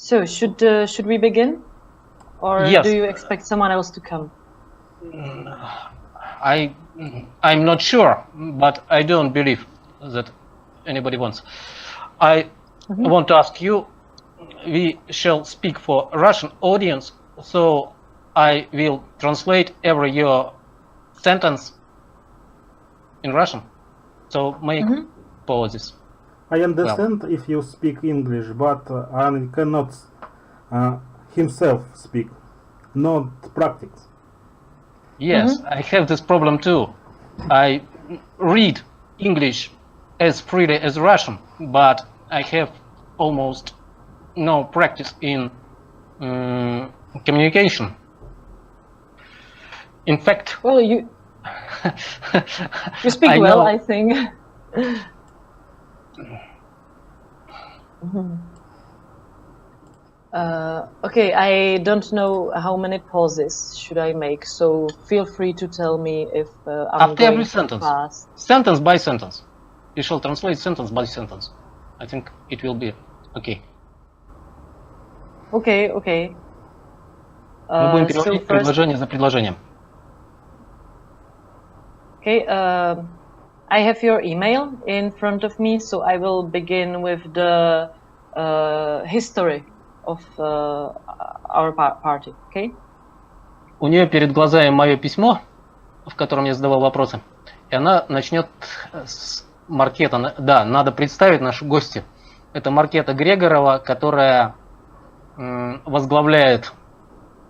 So should we begin, or Yes. do you expect someone else to come? I'm not sure, but I don't believe that anybody wants. I want to ask you. We shall speak for Russian audience, so I will translate every your sentence in Russian. So make pauses. I understand if you speak English, but I cannot himself speak, not practice. Yes, I have this problem too. I read English as freely as Russian, but I have almost no practice in communication. In fact, Well, you speak I well, know- I think. Okay, I don't know how many pauses should I make, so feel free to tell me if I'm after going every too sentence, fast. sentence by sentence, you shall translate sentence by sentence. I think it will be okay. Okay, okay. Мы будем So переводить first, предложение за предложением. okay, I have your email in front of me, so I will begin with the history of our party, okay? У нее перед глазами мое письмо, в котором я задавал вопросы, и она начнет с Маркета. Да, надо представить нашу гостью. Это Маркета Грегорова, которая возглавляет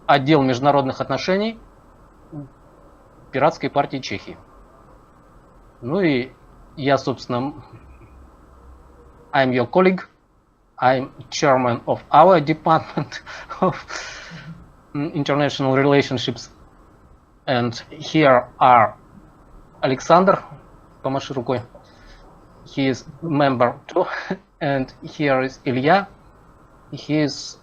отдел международных отношений Пиратской партии Чехии. Ну и я, собственно, I'm your colleague. I'm chairman of our department of international relationships. And here are Alexander, помаши рукой. He is member too. And here is Ilya. He is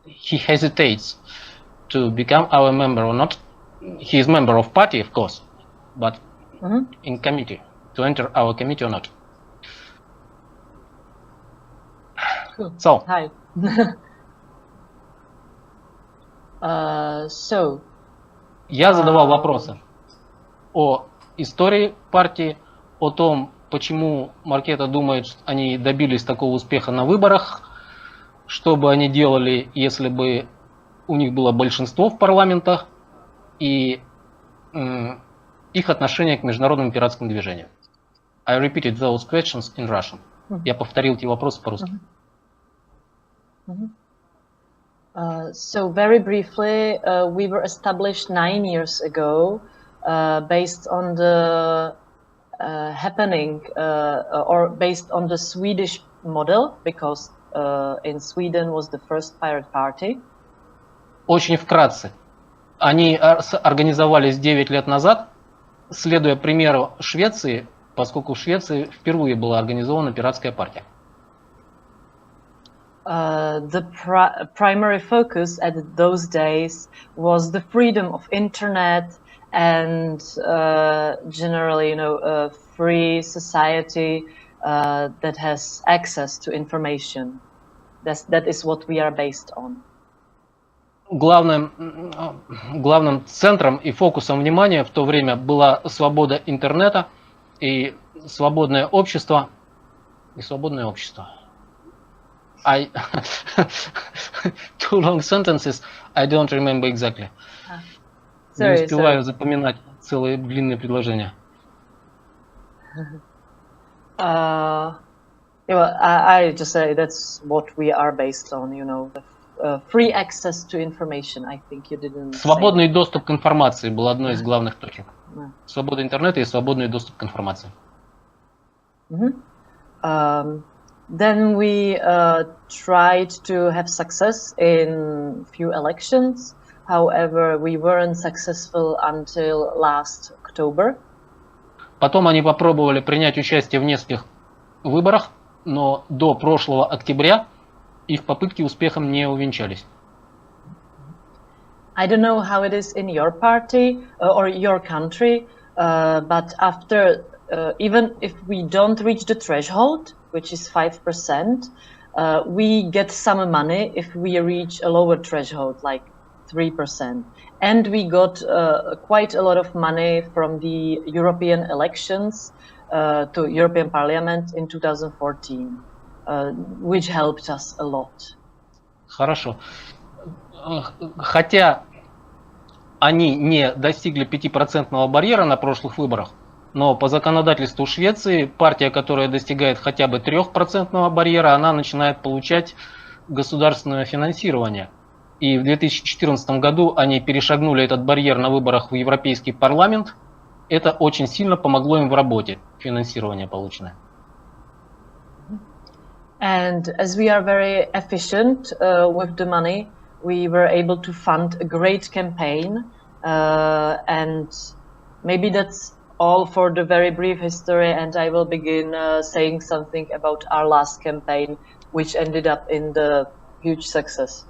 he hesitates to become our member or not. He is member of party, of course, but in committee, to enter our committee or not. Cool. So, Hi. So, я задавал вопросы о истории партии, о том, почему Маркета думает, что они добились такого успеха на выборах, что бы они делали, если бы у них было большинство в парламентах, и их отношение к международному пиратскому движению. I repeated those questions in Russian. Я повторил эти вопросы по-русски. So very briefly, we were established 9 years ago, based on the happening, or based on the Swedish model, because in Sweden was the first pirate party. Очень вкратце. Они организовались 9 лет назад, следуя примеру Швеции, поскольку в Швеции впервые была организована пиратская партия. The primary focus at those days was the freedom of internet and generally, a free society that has access to information. That is what we are based on. Главным центром и фокусом внимания в то время была свобода интернета и свободное общество. Two long sentences, I don't remember exactly. Не успеваю запоминать целые длинные предложения. I just say that's what we are based on, free access to information. I think you didn't. Свободный доступ к информации был одной из главных точек. Свобода интернета и свободный доступ к информации. Then we tried to have success in few elections. However, we weren't successful until last October. Потом они попробовали принять участие в нескольких выборах, но до прошлого октября их попытки успехом не увенчались. I don't know how it is in your party or your country, but after even if we don't reach the threshold, which is 5%, we get some money if we reach a lower threshold, like 3%. And we got quite a lot of money from the European elections to European Parliament in 2014, which helped us a lot. Хорошо. Хотя они не достигли 5% барьера на прошлых выборах, но по законодательству Швеции партия, которая достигает хотя бы 3% барьера, она начинает получать государственное финансирование. И в 2014 году они перешагнули этот барьер на выборах в Европейский парламент. Это очень сильно помогло им в работе, финансирование полученное. And as we are very efficient with the money, we were able to fund a great campaign. And maybe that's all for the very brief history. And I will begin saying something about our last campaign, which ended up in the huge success.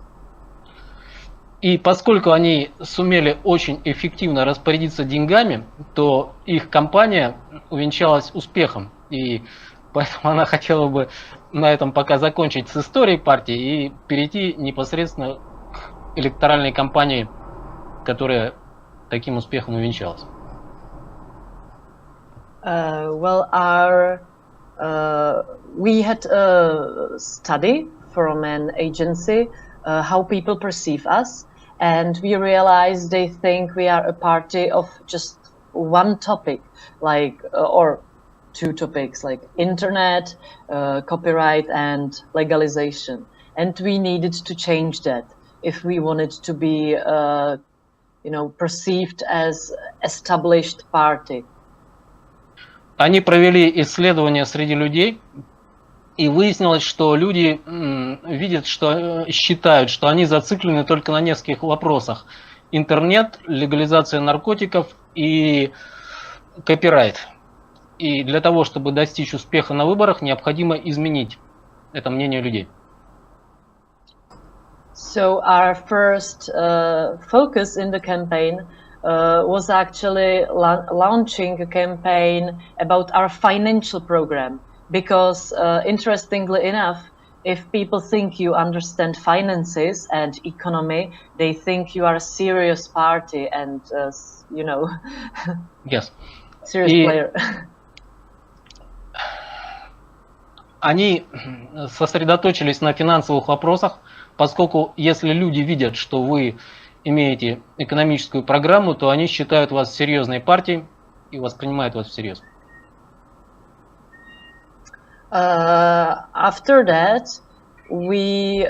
И поскольку они сумели очень эффективно распорядиться деньгами, то их кампания увенчалась успехом. И поэтому она хотела бы на этом пока закончить с историей партии и перейти непосредственно к электоральной кампании, которая таким успехом увенчалась. We had a study from an agency how people perceive us, and we realized they think we are a party of just one topic, like or two topics, like internet, copyright, and legalization. And we needed to change that if we wanted to be, perceived as established party. Они провели исследования среди людей, и выяснилось, что люди считают, что они зациклены только на нескольких вопросах: интернет, легализация наркотиков и копирайт. И для того, чтобы достичь успеха на выборах, необходимо изменить это мнение людей. So our first focus in the campaign was actually launching a campaign about our financial program. Because interestingly enough, if people think you understand finances and economy, they think you are a serious party and, Yes. serious player. Они сосредоточились на финансовых вопросах, поскольку если люди видят, что вы имеете экономическую программу, то они считают вас серьезной партией и воспринимают вас всерьез. After that, we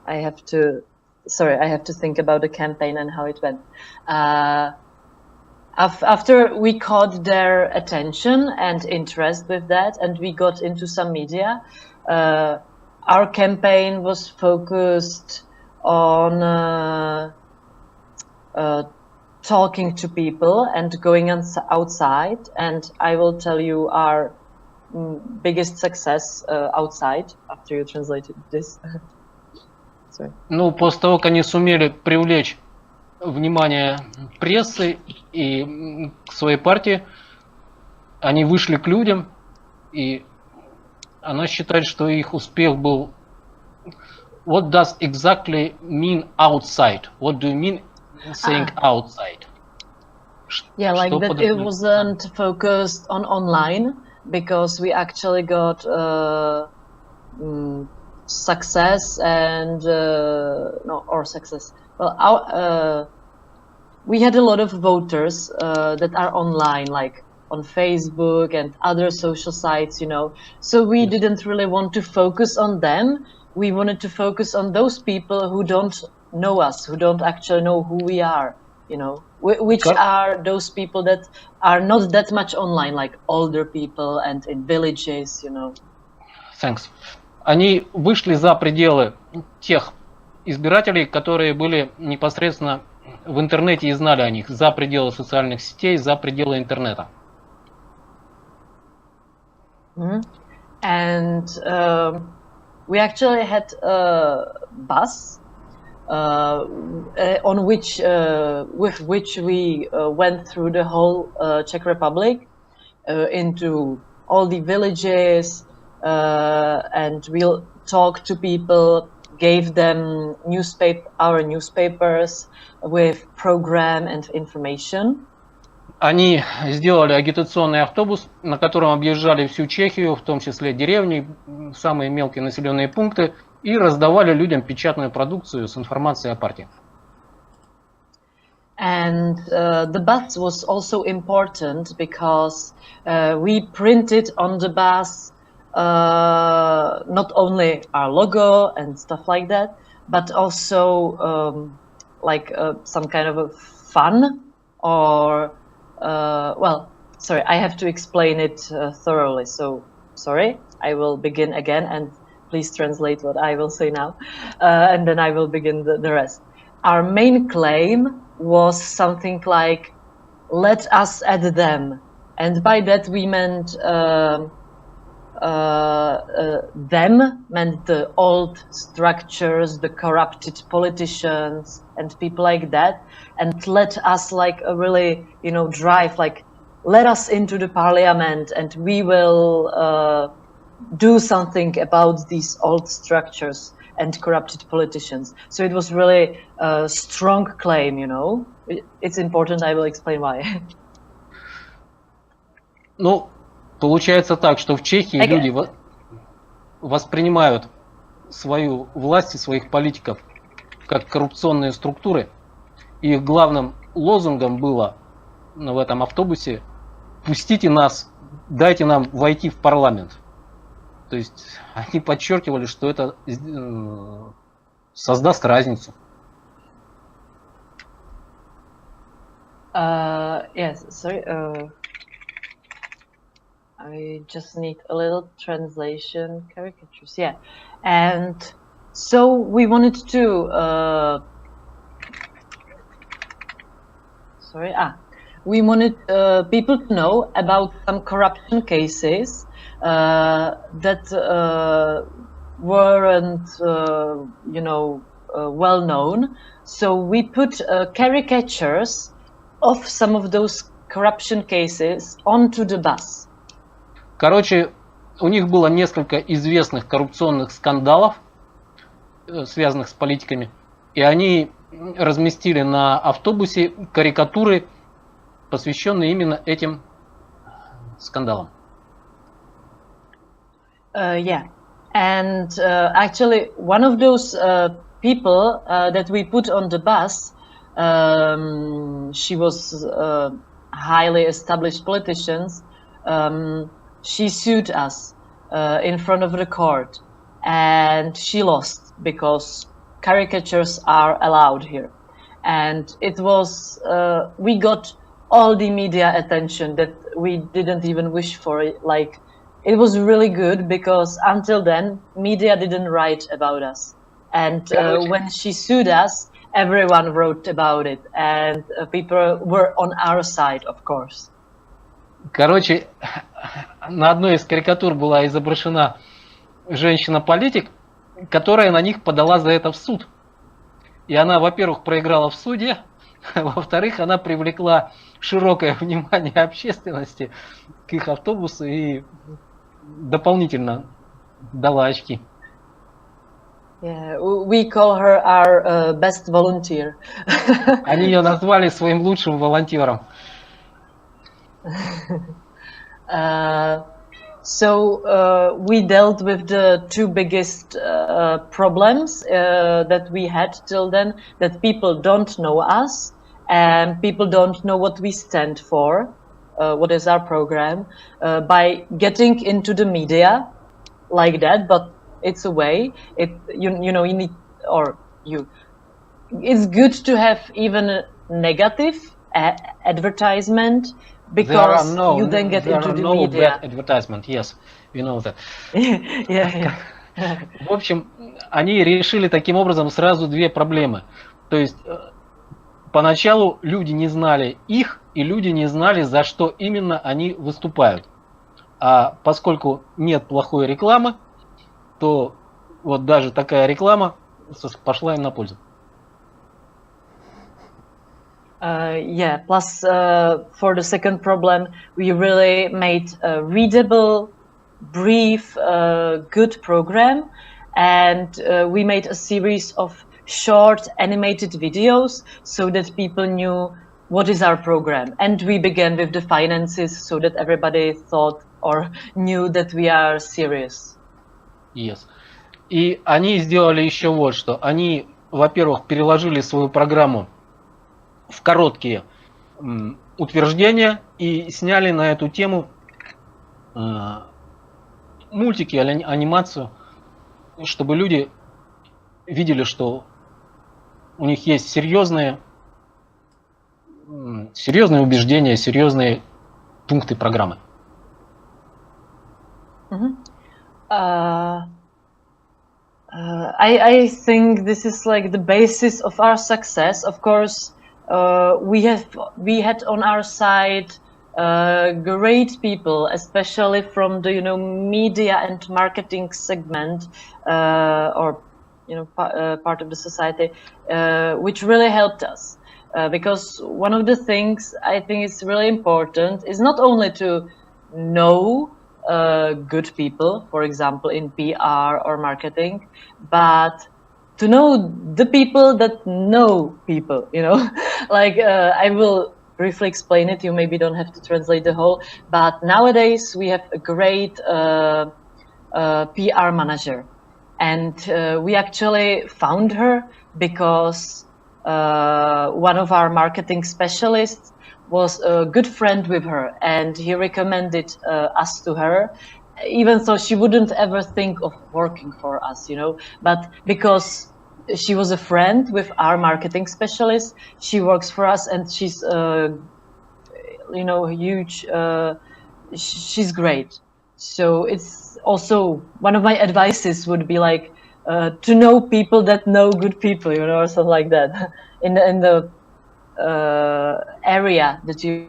I have to think about the campaign and how it went. After we caught their attention and interest with that, and we got into some media, our campaign was focused on talking to people and going outside, and I will tell you our biggest success outside after you translated this. Sorry. После того, как они сумели привлечь внимание прессы и к своей партии, они вышли к людям, и она считает, что их успех был... What does exactly mean outside? What do you mean saying outside? Yeah, like that it wasn't focused on online, because we actually got success and success. Well, we had a lot of voters that are online, like on Facebook and other social sites, So we didn't really want to focus on them. We wanted to focus on those people who don't know us, who don't actually know who we are, which are those people that are not that much online, like older people and in villages, Thanks. Они вышли за пределы тех избирателей, которые были непосредственно в интернете и знали о них, за пределы социальных сетей, за пределы интернета. And we actually had a bus with which we went through the whole Czech Republic, into all the villages, and we'll talk to people, gave them our newspapers with program and information. Они сделали агитационный автобус, на котором объезжали всю Чехию, в том числе деревни, самые мелкие населенные пункты, и раздавали людям печатную продукцию с информацией о партии. And the bus was also important because we printed on the bus not only our logo and stuff like that, but also some kind of a fun or well, sorry, I have to explain it thoroughly. So sorry, I will begin again, and please translate what I will say now, and then I will begin the rest. Our main claim was something like, let us add them. And by that we meant them meant the old structures, the corrupted politicians and people like that. And let us really, drive, let us into the parliament and we will do something about these old structures and corrupted politicians. So it was really a strong claim, It's important, I will explain why. Ну, получается так, что в Чехии люди воспринимают свою власть и своих политиков как коррупционные структуры. И их главным лозунгом было в этом автобусе: пустите нас, дайте нам войти в парламент. То есть они подчеркивали, что это создаст разницу. Yes, sorry. I just need a little translation. Caricatures, yeah. And so we wanted to. We wanted people to know about some corruption cases that weren't, well known. So we put caricatures of some of those corruption cases onto the bus. Короче, у них было несколько известных коррупционных скандалов, связанных с политиками, и они разместили на автобусе карикатуры, посвященные именно этим скандалам. Yeah, and actually one of those people that we put on the bus, she was a highly established politician. She sued us in front of the court, and she lost because caricatures are allowed here. And it was, we got all the media attention that we didn't even wish for. It was really good because until then, media didn't write about us. And when she sued us, everyone wrote about it, and people were on our side, of course. Короче, на одной из карикатур была изображена женщина-политик, которая на них подала за это в суд. И она, во-первых, проиграла в суде, во-вторых, она привлекла широкое внимание общественности к их автобусу и дополнительно дала очки. Yeah, we call her our best volunteer. Они ее назвали своим лучшим волонтером. So we dealt with the two biggest problems that we had till then, that people don't know us and people don't know what we stand for, what is our program, by getting into the media like that. But it's a way. It's good to have even a negative advertisement. Because you then get into the media. There are no bad advertisement, yes, we know that. Yeah. В общем, они решили таким образом сразу две проблемы. То есть, поначалу люди не знали их, и люди не знали, за что именно они выступают. А поскольку нет плохой рекламы, то вот даже такая реклама пошла им на пользу. Yeah, plus for the second problem, we really made a readable, brief, good program, and we made a series of short animated videos so that people knew what is our program. And we began with the finances so that everybody thought or knew that we are serious. Yes. И они сделали еще вот что. Они, во-первых, переложили свою программу в короткие утверждения и сняли на эту тему мультики, анимацию, чтобы люди видели, что у них есть серьезные убеждения, серьезные пункты программы. I think this is like the basis of our success. Of course, we had on our side great people, especially from the media and marketing segment, or part of the society, which really helped us. Because one of the things I think is really important is not only to know good people, for example, in PR or marketing, but to know the people that know people, like I will briefly explain it. You maybe don't have to translate the whole, but nowadays we have a great PR manager, and we actually found her because one of our marketing specialists was a good friend with her, and he recommended us to her, even though she wouldn't ever think of working for us, but because she was a friend with our marketing specialist, she works for us, and she's huge, she's great. So it's also one of my advices would be like to know people that know good people, or something like that in the area that you,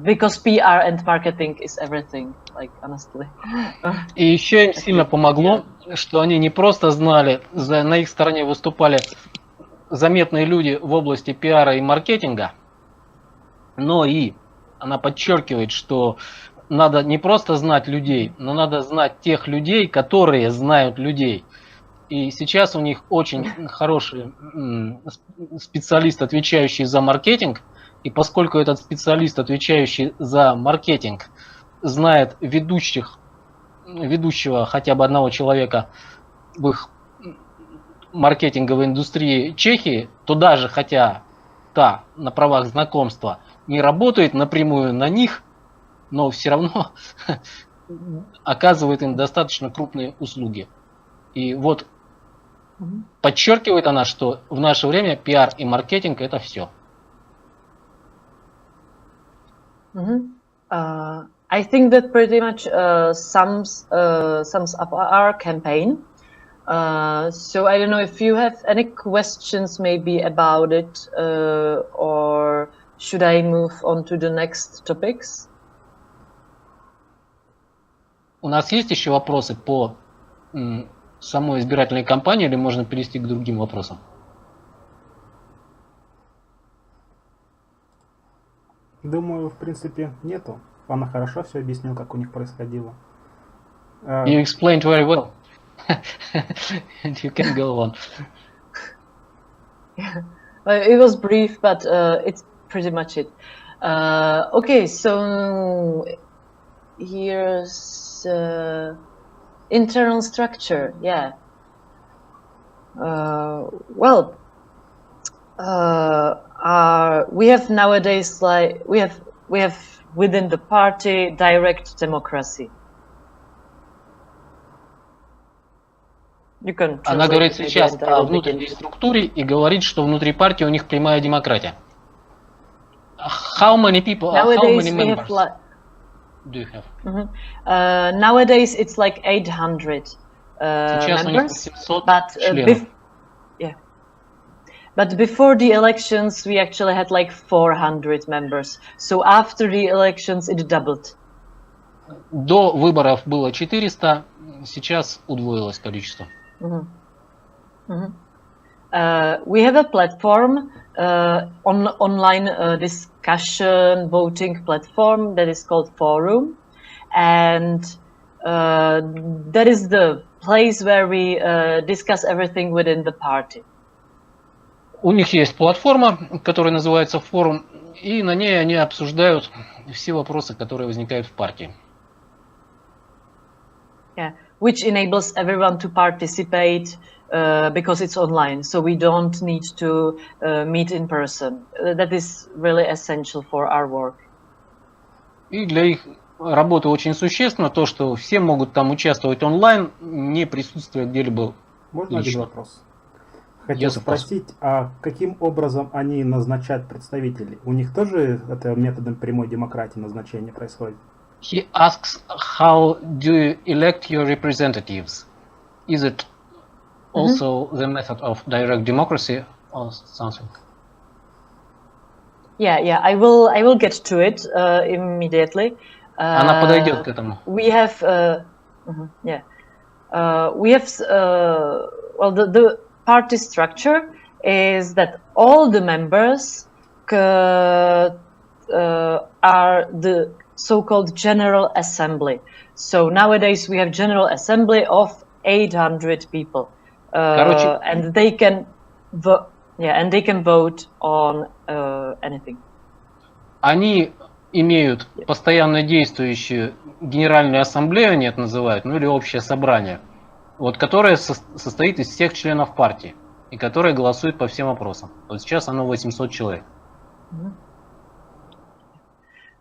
because PR and marketing is everything, like honestly. И еще им сильно помогло, что они не просто знали, на их стороне выступали заметные люди в области пиара и маркетинга, но и она подчеркивает, что надо не просто знать людей, но надо знать тех людей, которые знают людей. И сейчас у них очень хороший специалист, отвечающий за маркетинг. И поскольку этот специалист, отвечающий за маркетинг, знает ведущего хотя бы одного человека в их маркетинговой индустрии Чехии, то даже хотя та на правах знакомства не работает напрямую на них, но все равно оказывает им достаточно крупные услуги. И вот подчеркивает она, что в наше время пиар и маркетинг это все. I think that pretty much sums up our campaign. So I don't know if you have any questions maybe about it, or should I move on to the next topics? У нас есть еще вопросы по самой избирательной кампании, или можно перейти к другим вопросам? Думаю, в принципе, нету. Она хорошо все объяснил, как у них происходило. You explained very well. And you can go on. Well, it was brief, but it's pretty much it. Okay, so here's internal structure. Yeah. Well, we have nowadays we have within the party direct democracy. Она говорит сейчас о внутренней структуре и говорит, что внутри партии у них прямая демократия. How many people? How many members do you have? Nowadays it's like 800 Сейчас у них 800 членов. But before the elections, we actually had like 400 members. So after the elections, it doubled. До выборов было 400, сейчас удвоилось количество. We have a platform, online discussion voting platform that is called Forum, and that is the place where we discuss everything within the party. У них есть платформа, которая называется Форум, и на ней они обсуждают все вопросы, которые возникают в партии. Yeah, which enables everyone to participate because it's online, so we don't need to meet in person. That is really essential for our work. И для их работы очень существенно то, что все могут там участвовать онлайн, не присутствуя где-либо. Можно один вопрос? Хотел спросить, а каким образом они назначают представителей? У них тоже это методом прямой демократии назначение происходит? He asks, how do you elect your representatives? Is it also the method of direct democracy or something? Yeah, I will get to it immediately. Она подойдет к этому. We have, well, the party structure is that all the members are the so-called General Assembly. So nowadays we have General Assembly of 800 people, and they can vote. Yeah, and they can vote on anything. Они имеют постоянно действующую Генеральную Ассамблею, они это называют, ну или общее собрание, вот, которое состоит из всех членов партии и которое голосует по всем вопросам. Вот сейчас оно 800 человек.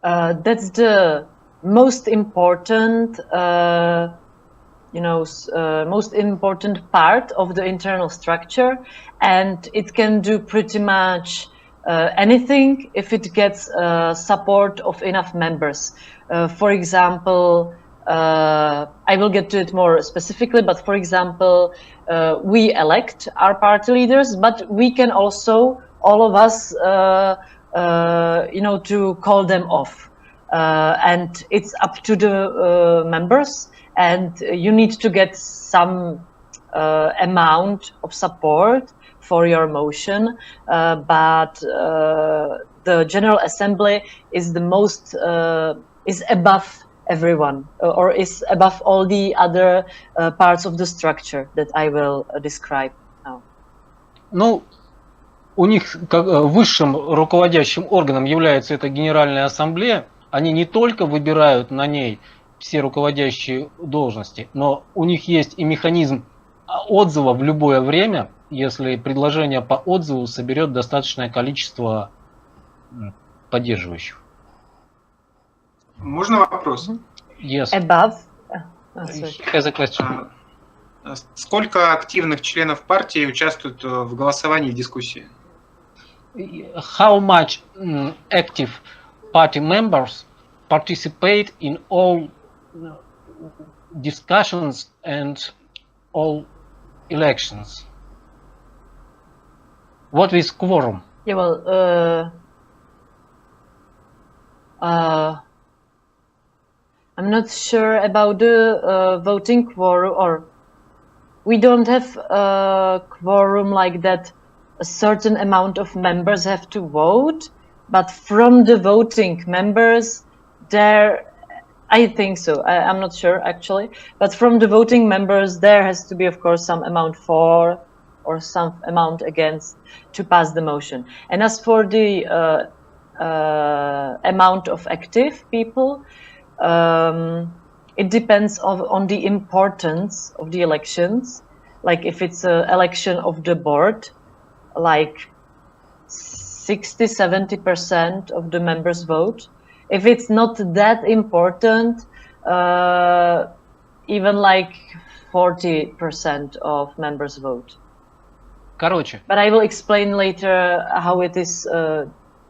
That's the most important, most important part of the internal structure, and it can do pretty much anything if it gets support of enough members. For example, I will get to it more specifically, but for example, we elect our party leaders, but we can also, all of us, to call them off. And it's up to the members, and you need to get some amount of support for your motion, but the General Assembly is the most, is above everyone, or is above all the other parts of the structure that I will describe now. Ну, у них высшим руководящим органом является эта Генеральная Ассамблея. Они не только выбирают на ней все руководящие должности, но у них есть и механизм отзыва в любое время, если предложение по отзыву соберет достаточное количество поддерживающих. Можно вопрос? Yes. Above. Has a question. Сколько активных членов партии участвуют в голосовании и дискуссии? How much active party members participate in all discussions and all elections? What is quorum? Yeah, well, I'm not sure about the voting quorum, or we don't have a quorum like that. A certain amount of members have to vote, but from the voting members, I think so. I'm not sure actually, but from the voting members, there has to be, of course, some amount for or some amount against to pass the motion. And as for the amount of active people, it depends on the importance of the elections. Like if it's an election of the board, like 60–70% of the members vote. If it's not that important, even like 40% of members vote. Короче. But I will explain later how it is.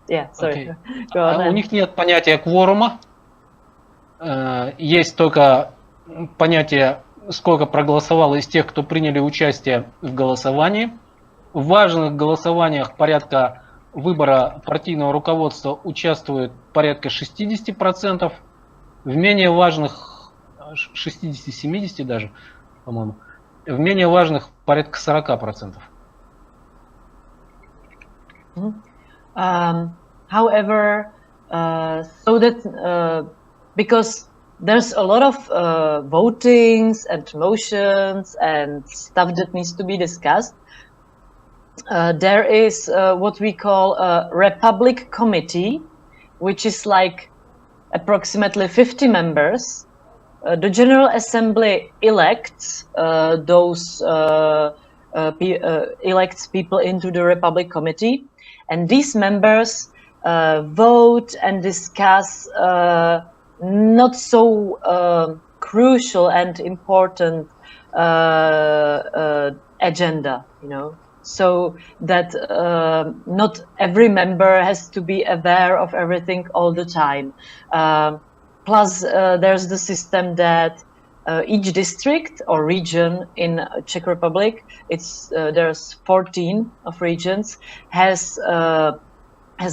Yeah, sorry. Okay. Go on. У них нет понятия кворума. Есть только понятие, сколько проголосовало из тех, кто приняли участие в голосовании. В важных голосованиях порядка выбора партийного руководства участвует порядка 60%, в менее важных 60–70 даже, по-моему, в менее важных порядка 40%. However, so that because there's a lot of votings and motions and stuff that needs to be discussed, there is what we call a Republic Committee, which is like approximately 50 members. The General Assembly elects elects people into the Republic Committee, and these members vote and discuss not so crucial and important agenda, you know, so that not every member has to be aware of everything all the time. Plus, there's the system that each district or region in Czech Republic, there's 14 of regions, has a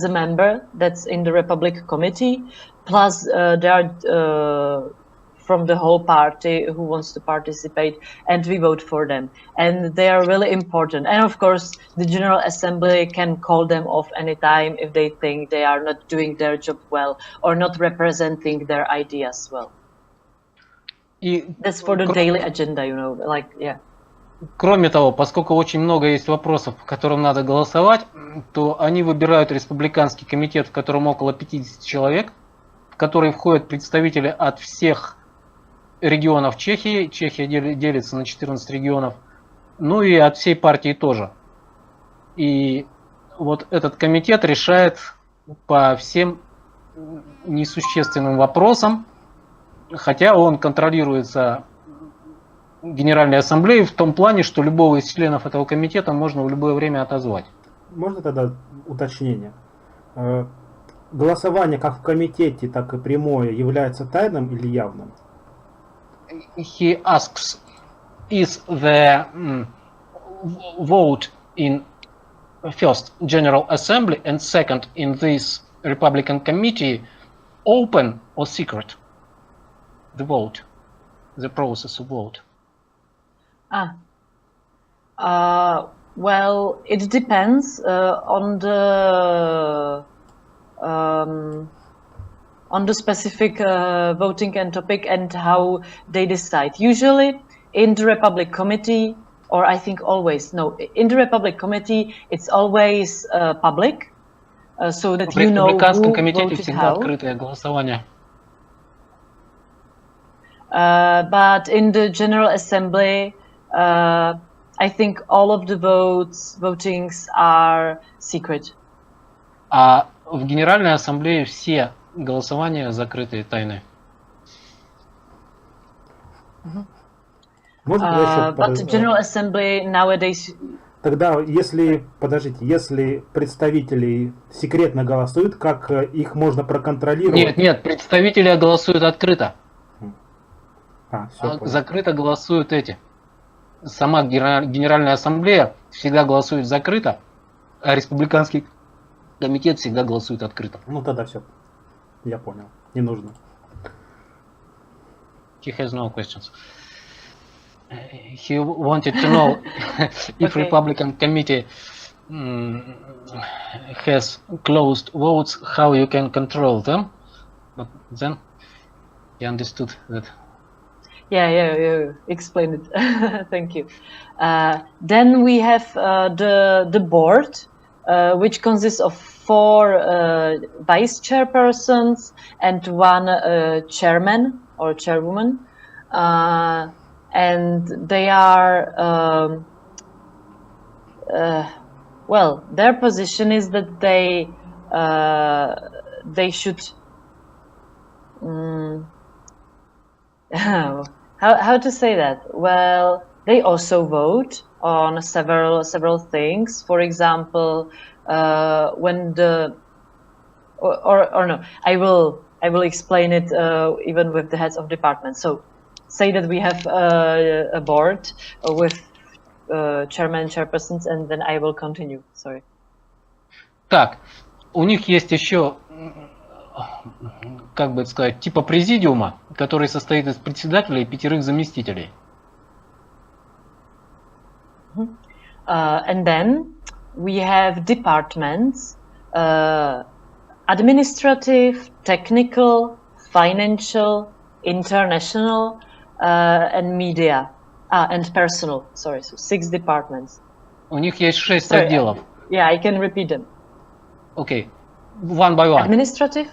member that's in the Republic Committee. Plus, there are from the whole party who wants to participate, and we vote for them. And they are really important. And of course, the General Assembly can call them off anytime if they think they are not doing their job well or not representing their ideas well. That's for the daily agenda, you know, like, yeah. Кроме того, поскольку очень много есть вопросов, по которым надо голосовать, то они выбирают республиканский комитет, в котором около 50 человек, в который входят представители от всех регионов Чехии. Чехия делится на 14 регионов. Ну и от всей партии тоже. И вот этот комитет решает по всем несущественным вопросам, хотя он контролируется Генеральной Ассамблеей в том плане, что любого из членов этого комитета можно в любое время отозвать. Можно тогда уточнение? Голосование как в комитете, так и прямое является тайным или явным? He asks, is the vote in first General Assembly and second in this Republican Committee open or secret? The vote, the process of vote. Well, it depends on the specific voting and topic and how they decide. Usually in the Republic Committee, or I think always, no, in the Republic Committee, it's always public, so that you know who voted how. Открытое голосование. But in the General Assembly, I think all of the votings are secret. А в Генеральной Ассамблее все голосования закрытые, тайные. But the General Assembly nowadays... Тогда, если представители секретно голосуют, как их можно проконтролировать? Нет, представители голосуют открыто. Все закрыто голосуют эти. Сама Генеральная Ассамблея всегда голосует закрыто, а республиканский комитет всегда голосует открыто. Ну тогда все. Я понял. Не нужно. He has no questions. He wanted to know if Republican Committee has closed votes, how you can control them. But then he understood that. Yeah, explain it. Thank you. Then we have the board, which consists of 4 vice chairpersons and 1 chairman or chairwoman, and they are well, their position is that they should how to say that? Well, they also vote on several things. For example, when the or no, I will explain it even with the heads of departments. So, say that we have a board with chairman and chairpersons, and then I will continue. Sorry. Так, у них есть еще, как бы сказать, типа президиума, который состоит из председателя и 5 заместителей. And then we have departments, administrative, technical, financial, international, and media, and personal. Sorry, so 6 departments. У них есть 6 отделов. Yeah, I can repeat them. Окей. One by one. Administrative.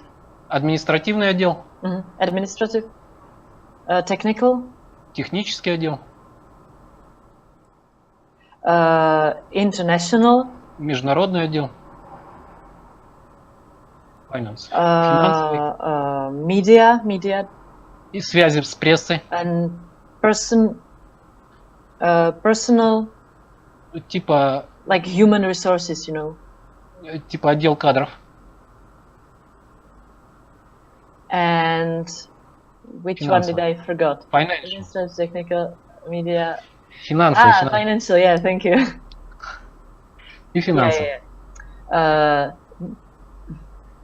Административный отдел. Administrative. Technical. Технический отдел. International. Международный отдел. Finance. Финансовый. Media. И связи с прессой. And personal. Типа. Like human resources, you know. Типа отдел кадров. And which one did I forgot? Financial. Technical, media. Финансовый. Financial, yeah, thank you. И финансовый.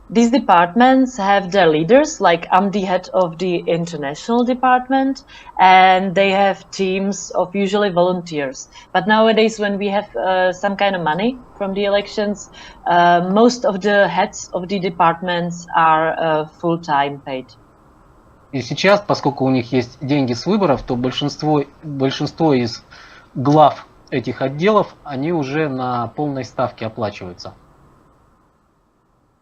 These departments have their leaders, like I'm the head of the international department, and they have teams of usually volunteers. But nowadays, when we have some kind of money from the elections, most of the heads of the departments are full-time paid. И сейчас, поскольку у них есть деньги с выборов, то большинство из глав этих отделов, они уже на полной ставке оплачиваются.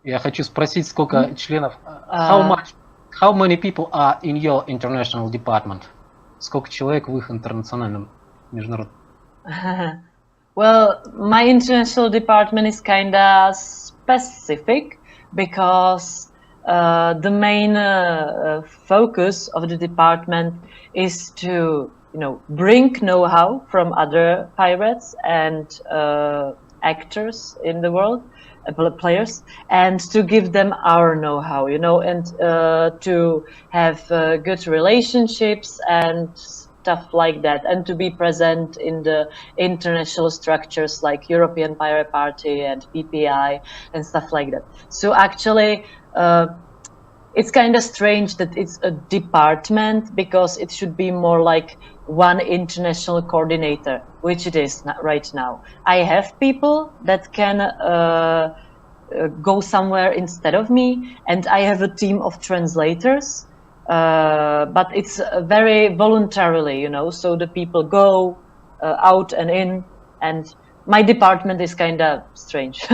Я хочу спросить, сколько членов... How many people are in your international department? Сколько человек в их интернациональном международном? Well, my international department is kind of specific because the main focus of the department is to, bring know-how from other pirates and actors in the world, players, and to give them our know-how, and to have good relationships and stuff like that, and to be present in the international structures like European Pirate Party and PPI and stuff like that. So actually, it's kind of strange that it's a department because it should be more like one international coordinator, which it is right now. I have people that can go somewhere instead of me, and I have a team of translators, but it's very voluntarily, so the people go out and in, and my department is kind of strange.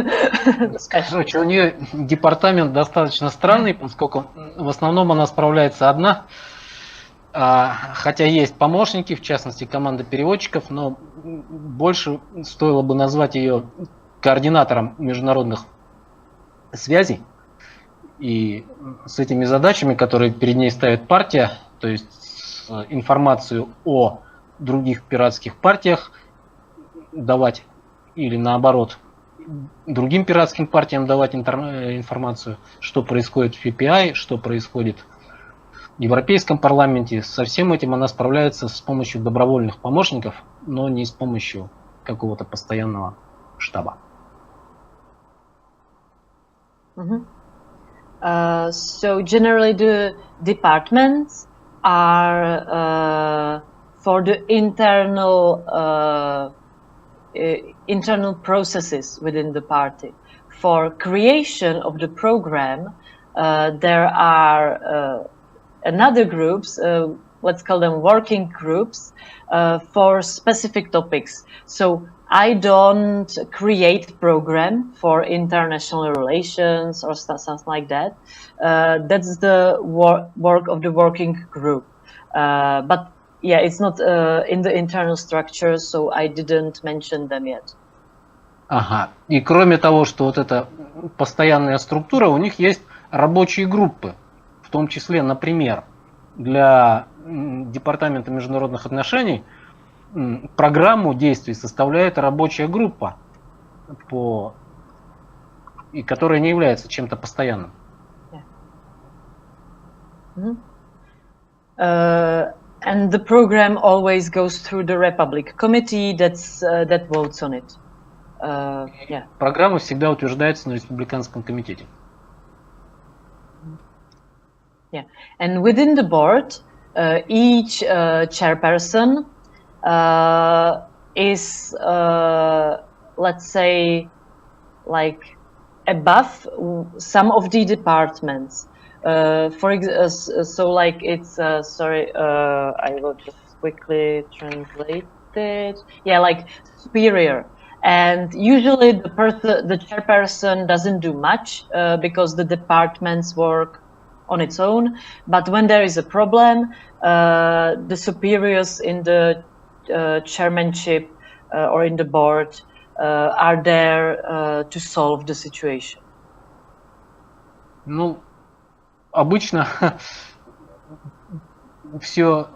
Короче, у нее департамент достаточно странный, поскольку в основном она справляется одна, хотя есть помощники, в частности команда переводчиков, но больше стоило бы назвать ее координатором международных связей. И с этими задачами, которые перед ней ставит партия, то есть информацию о других пиратских партиях давать, или наоборот, другим пиратским партиям давать информацию, что происходит в PPI, что происходит в Европейском парламенте. Со всем этим она справляется с помощью добровольных помощников, но не с помощью какого-то постоянного штаба. So generally the departments are for the internal processes within the party. For creation of the program, there are another groups, let's call them working groups, for specific topics. So I don't create program for international relations or something like that. That's the work of the working group. But yeah, it's not in the internal structure, so I didn't mention them yet. Ага. И кроме того, что вот эта постоянная структура, у них есть рабочие группы, в том числе, например, для Департамента международных отношений программу действий составляет рабочая группа, и которая не является чем-то постоянным. And the program always goes through the Republic Committee that votes on it. Yeah. Программа всегда утверждается на Республиканском комитете. Yeah, and within the board, each chairperson is let's say, like above some of the departments. So like it's sorry, I will just quickly translate it. Yeah, like superior. And usually the chairperson doesn't do much because the departments work on its own. But when there is a problem, the superiors in the chairmanship or in the board are there to solve the situation. Ну, обычно все...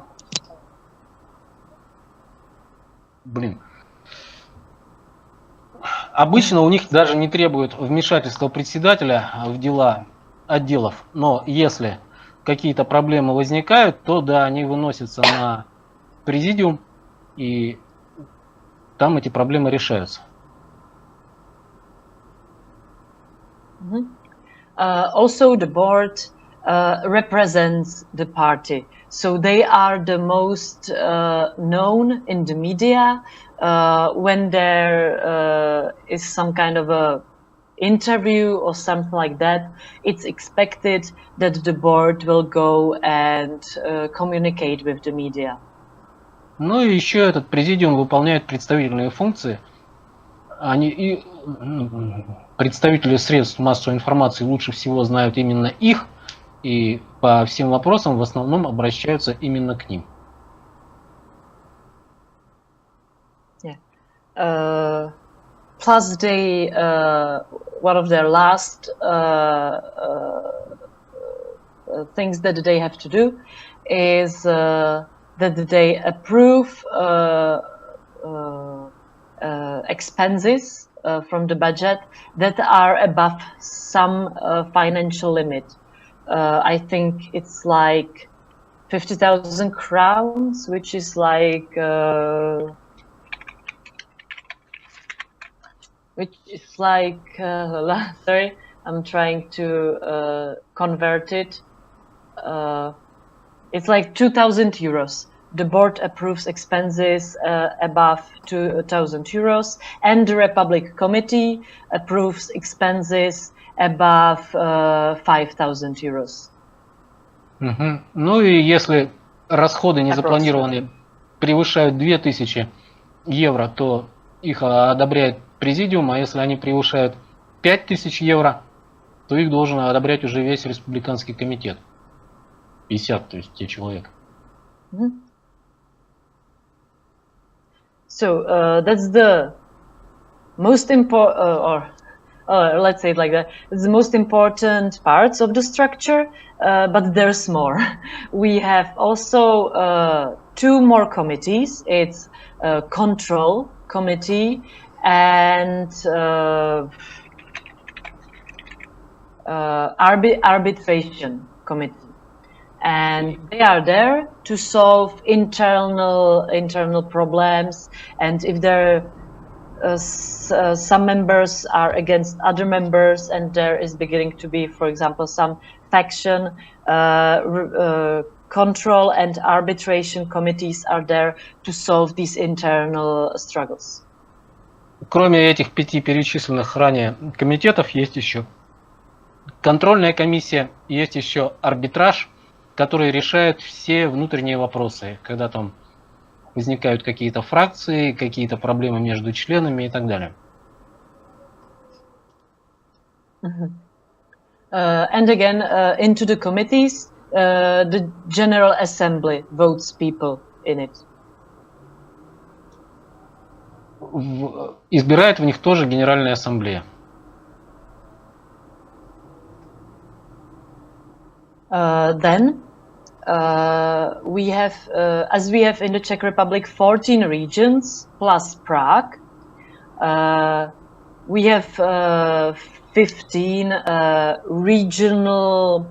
Обычно у них даже не требуют вмешательства председателя в дела отделов, но если какие-то проблемы возникают, то да, они выносятся на президиум, и там эти проблемы решаются. Also, the board represents the party, so they are the most known in the media. When there is some kind of a interview or something like that, it's expected that the board will go and communicate with the media. Ну и еще этот президиум выполняет представительные функции. Представители средств массовой информации лучше всего знают именно их, и по всем вопросам в основном обращаются именно к ним. Plus, they one of their last things that they have to do is that they approve expenses from the budget that are above some financial limit. I think it's like 50,000 crowns, which is like sorry, I'm trying to convert it. It's like 2,000 euros. The board approves expenses above 2,000 euros, and the Republic Committee approves expenses above 5,000 euros. Ну и если расходы незапланированные превышают 2000 евро, то их одобряет президиум, а если они превышают 5000 евро, то их должен одобрять уже весь республиканский комитет. 50, то есть те человек. So that's the most important, or let's say it like that, it's the most important parts of the structure, but there's more. We have also two more committees. It's control committee and arbitration committee. And they are there to solve internal problems, and if there some members are against other members and there is beginning to be, for example, some faction, control and arbitration committees are there to solve these internal struggles. Кроме этих 5 перечисленных ранее комитетов, есть еще контрольная комиссия, есть еще арбитраж, который решает все внутренние вопросы, когда там возникают какие-то фракции, какие-то проблемы между членами и так далее. And again, into the committees, the General Assembly votes people in it. Избирает в них тоже Генеральная Ассамблея. Then we have, as we have in the Czech Republic, 14 regions plus Prague. We have 15 regional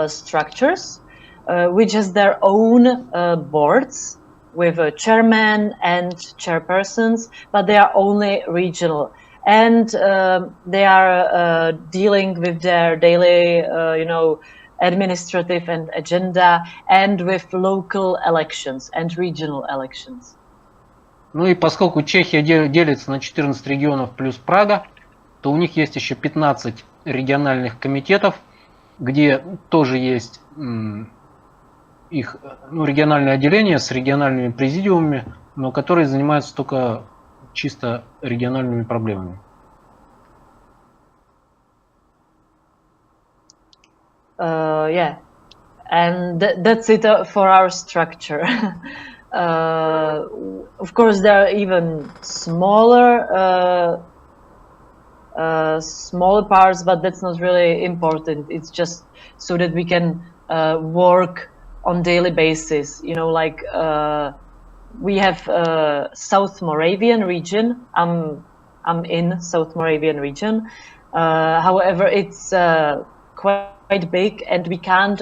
structures, which has their own boards with a chairman and chairpersons, but they are only regional. And they are dealing with their daily, administrative and agenda, and with local elections and regional elections. Ну и поскольку Чехия делится на 14 регионов плюс Прага, то у них есть еще 15 региональных комитетов, где тоже есть их региональное отделение с региональными президиумами, но которые занимаются только чисто региональными проблемами. Yeah, and that's it for our structure. Of course, there are even smaller parts, but that's not really important. It's just so that we can work on daily basis. You know, like we have South Moravian region. I'm in South Moravian region. However, it's quite big, and we can't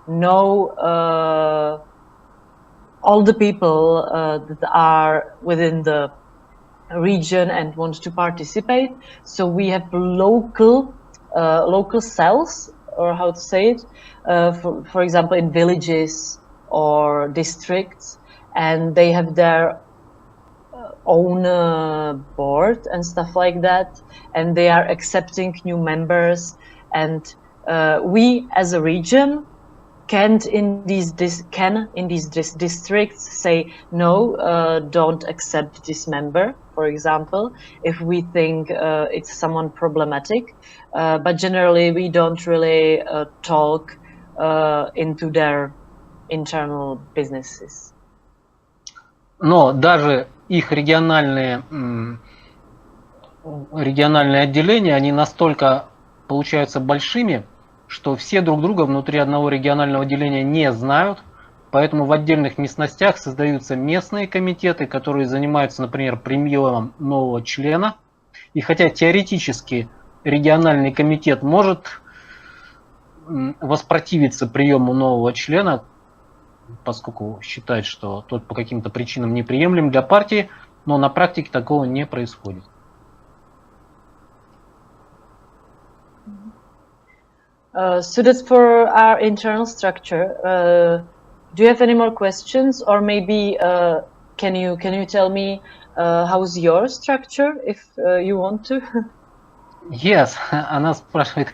know all the people that are within the region and want to participate. So we have local cells, or how to say it, for example, in villages or districts, and they have their own board and stuff like that, and they are accepting new members. And we, as a region, can in these districts say no, don't accept this member, for example, if we think it's someone problematic. But generally, we don't really talk into their internal businesses. Но даже их региональные отделения, они настолько получаются большими, что все друг друга внутри одного регионального отделения не знают, поэтому в отдельных местностях создаются местные комитеты, которые занимаются, например, приемом нового члена. И хотя теоретически региональный комитет может воспротивиться приему нового члена, поскольку считает, что тот по каким-то причинам неприемлем для партии, но на практике такого не происходит. So that's for our internal structure. Do you have any more questions, or maybe can you tell me how's your structure, if you want to? Yes, она спрашивает,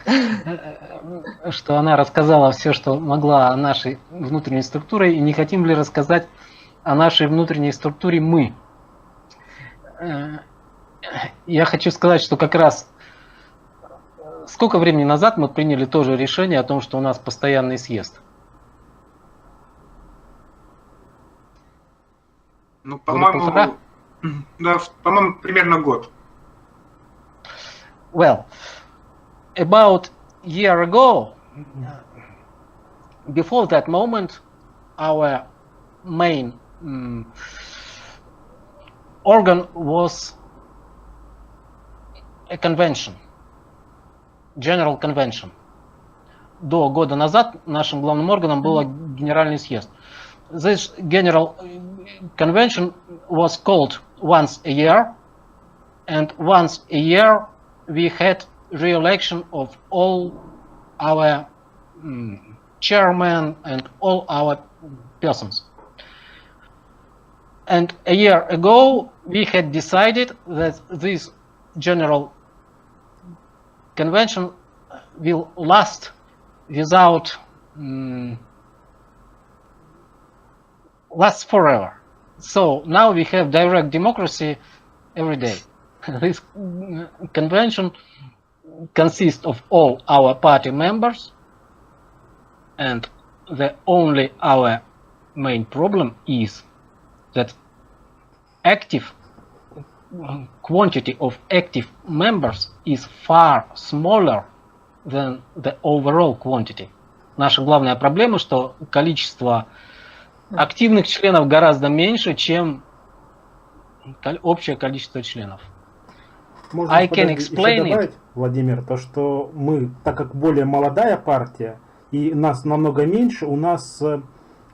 что она рассказала все, что могла о нашей внутренней структуре, и не хотим ли рассказать о нашей внутренней структуре мы. Я хочу сказать, что как раз сколько времени назад мы приняли тоже решение о том, что у нас постоянный съезд? Ну, по-моему, да, по-моему, примерно год. Well, about a year ago, before that moment, our main organ was a convention. General Convention. До года назад нашим главным органом был Генеральный съезд. This General Convention was called once a year, and once a year we had re-election of all our chairmen and all our persons. And a year ago we had decided that this General Convention will last without last forever. So now we have direct democracy every day. This convention consists of all our party members, and our main problem is that quantity of active members is far smaller than the overall quantity. Наша главная проблема, что количество активных членов гораздо меньше, чем общее количество членов. Можно еще добавить, Владимир, то, что мы, так как более молодая партия и нас намного меньше, у нас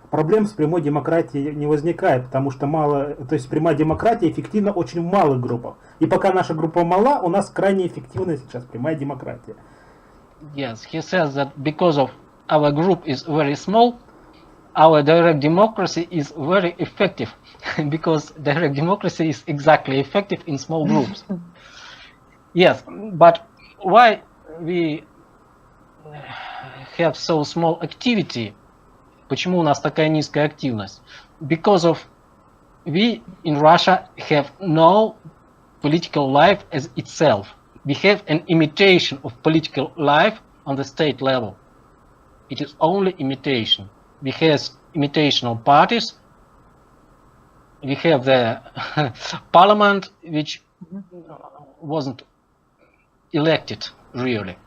проблем с прямой демократией не возникает, потому что прямая демократия эффективна очень в малых группах. И пока наша группа мала, у нас крайне эффективна сейчас прямая демократия. Yes, he says that because of our group is very small, our direct democracy is very effective because direct democracy is exactly effective in small groups. Yes, but why we have so small activity? Почему у нас такая низкая активность? Because of we in Russia have no political life as itself. We have an imitation of political life on the state level. It is only imitation. We have imitational parties. We have the parliament, which wasn't elected really.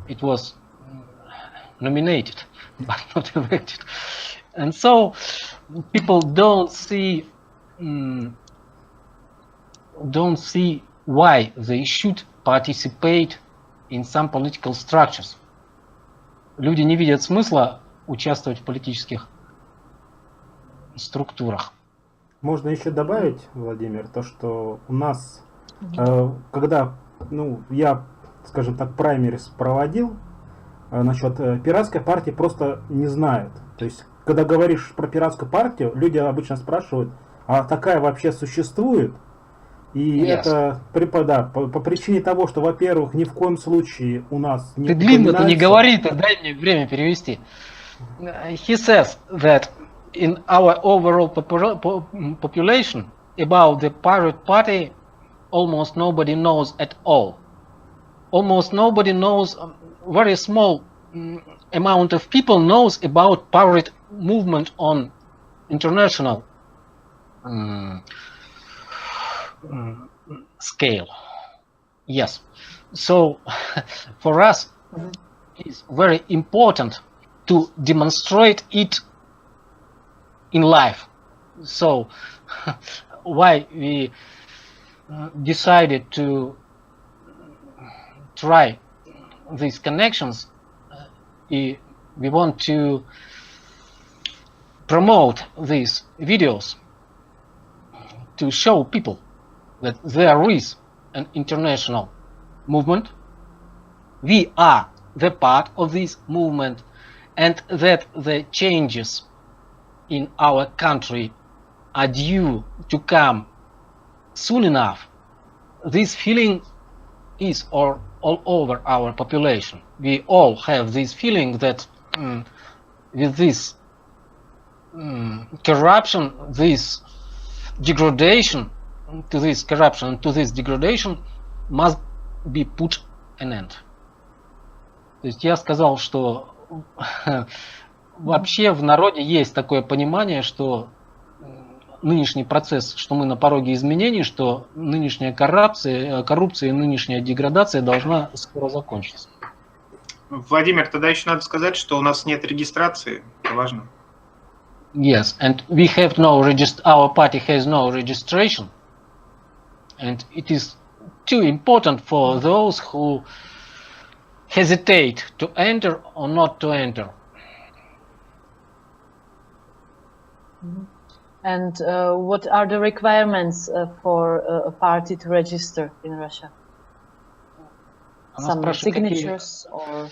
It was nominated, but not elected. And so people don't see why they should participate in some political structures. Люди не видят смысла участвовать в политических структурах. Можно еще добавить, Владимир, то, что у нас, когда, я, скажем так, праймерис проводил, насчет пиратской партии просто не знают. То есть, когда говоришь про пиратскую партию, люди обычно спрашивают, а такая вообще существует? И это по причине того, что, во-первых, ни в коем случае у нас не длинно-то не говори, дай мне время перевести. He says that in our overall population about the Pirate Party almost nobody knows at all. Almost nobody knows, very small amount of people knows about pirate movement on international scale. Yes. So for us it's very important to demonstrate it in life. So why we decided to try these connections, we want to promote these videos to show people that there is an international movement. We are the part of this movement, and that the changes in our country are due to come soon enough. This feeling is all over our population. We all have this feeling that with this corruption, this degradation, to this corruption, to this degradation must be put an end. То есть я сказал, что вообще в народе есть такое понимание, что нынешний процесс, что мы на пороге изменений, что нынешняя коррупция и нынешняя деградация должна скоро закончиться. Владимир, тогда еще надо сказать, что у нас нет регистрации, это важно. Yes, and we have no our party has no registration, and it is too important for those who hesitate to enter or not to enter. And what are the requirements for a party to register in Russia? Some signatures or...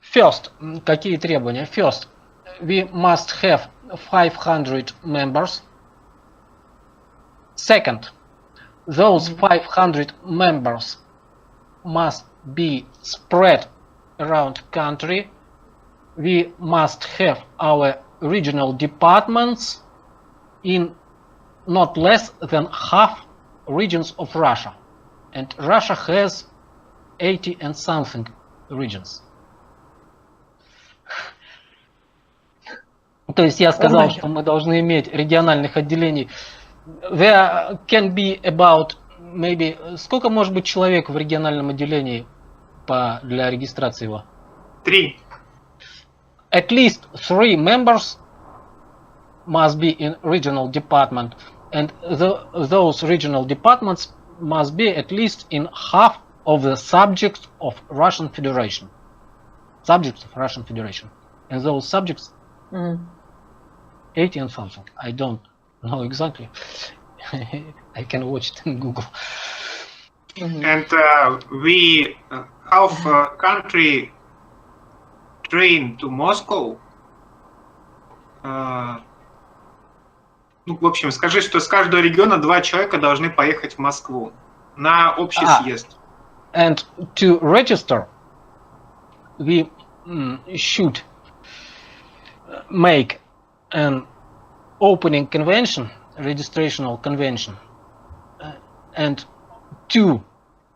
First, какие требования? First, we must have 500 members. Second, those 500 members must be spread around country. We must have our regional departments in not less than half regions of Russia, and Russia has 80 and something regions. То есть я сказал, что мы должны иметь региональных отделений. There can be about maybe сколько может быть человек в региональном отделении для регистрации его? 3. At least 3 members must be in regional department, and those regional departments must be at least in half of the subjects of Russian Federation. Subjects of Russian Federation. And those subjects 80 and something. I don't know exactly. I can watch it in Google. And we half country train to Moscow. Ну, в общем, скажи, что с каждого региона 2 человека должны поехать в Москву на общий съезд. And to register, we should make an opening convention, registrational convention, and 2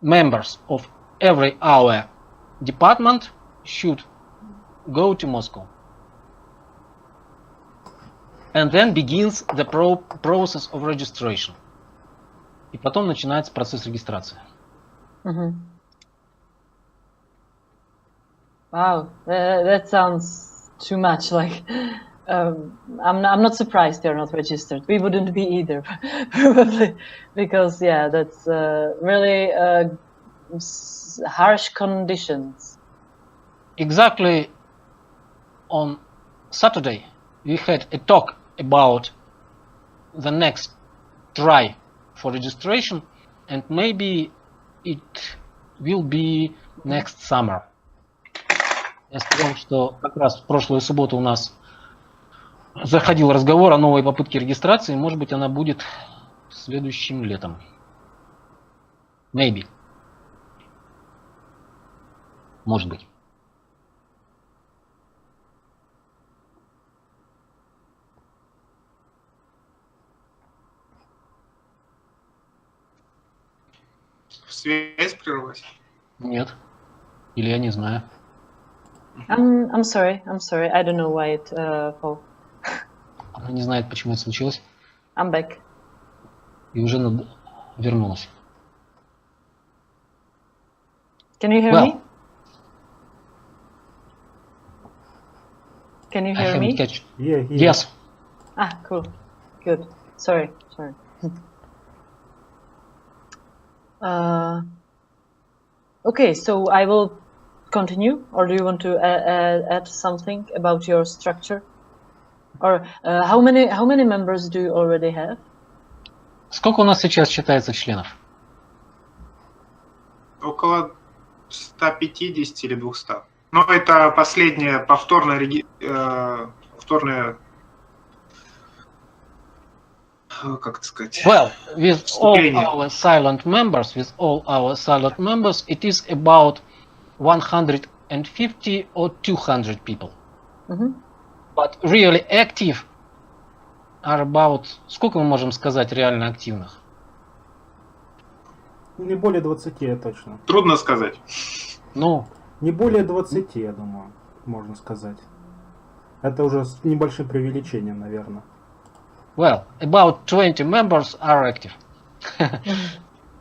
members of every our department should go to Moscow. And then begins the process of registration. И потом начинается процесс регистрации. Wow, that sounds too much. Like, I'm not surprised they're not registered. We wouldn't be either, probably, because yeah, that's really harsh conditions. Exactly. On Saturday, we had a talk about the next try for registration, and maybe it will be next summer. Я сказал, что как раз в прошлую субботу у нас заходил разговор о новой попытке регистрации. Может быть, она будет следующим летом. Maybe. Может быть. Связь прервалась? Нет. Или я не знаю. I'm sorry. I don't know why it fall. Она не знает, почему это случилось. I'm back. И уже вернулась. Can you hear me? Can you hear me? Yeah. Yes. Ah, cool. Good. Sorry. Okay, so I will continue, or do you want to add something about your structure? Or how many members do you already have? Сколько у нас сейчас считается членов? Около 150 или 200. Но это последнее повторное как это сказать? Well, with all our silent members, it is about 150 or 200 people. But really active are about... Сколько мы можем сказать реально активных? Не более 20 точно. Трудно сказать. Ну... Не более 20, я думаю, можно сказать. Это уже с небольшим преувеличением, наверное. Well, about 20 members are active.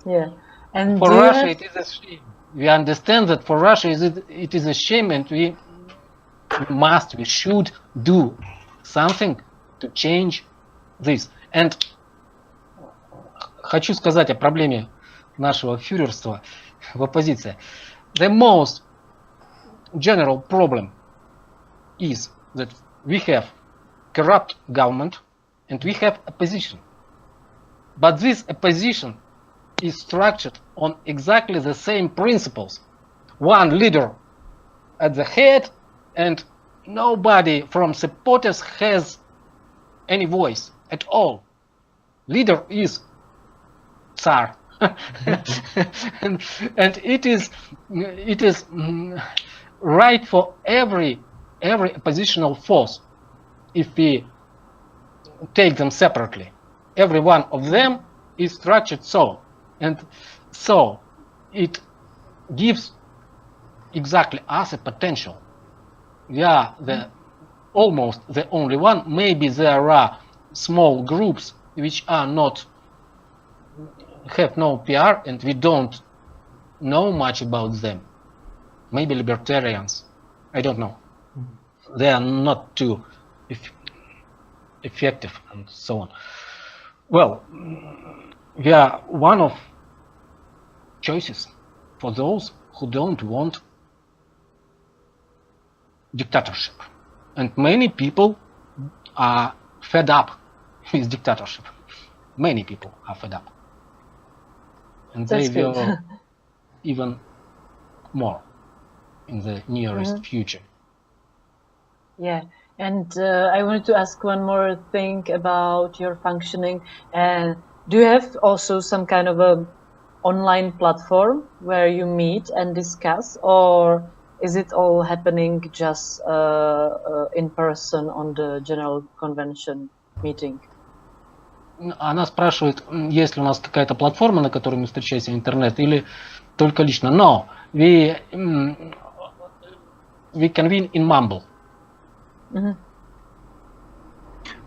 Yeah. And for Russia, it is a shame. We understand that for Russia, it is a shame, and we should do something to change this. And хочу сказать о проблеме нашего фюрерства в оппозиции. The most general problem is that we have corrupt government and we have opposition. But this opposition is structured on exactly the same principles. One leader at the head and nobody from supporters has any voice at all. Leader is Tsar. and it is right for every oppositional force if we take them separately. Every one of them is structured so, and so it gives exactly us a potential. We are almost the only one. Maybe there are small groups which are have no PR and we don't know much about them. Maybe libertarians, I don't know. They are not too effective and so on. Well, we are one of choices for those who don't want dictatorship. And many people are fed up with dictatorship. Many people are fed up. And That's they will good. even more in the nearest future. Yeah. And I wanted to ask one more thing about your functioning. And do you have also some kind of a online platform where you meet and discuss, or is it all happening just in person on the general convention meeting? Она спрашивает, есть ли у нас какая-то платформа, на которой мы встречаемся, интернет, или только лично. No, we convene in Mumble.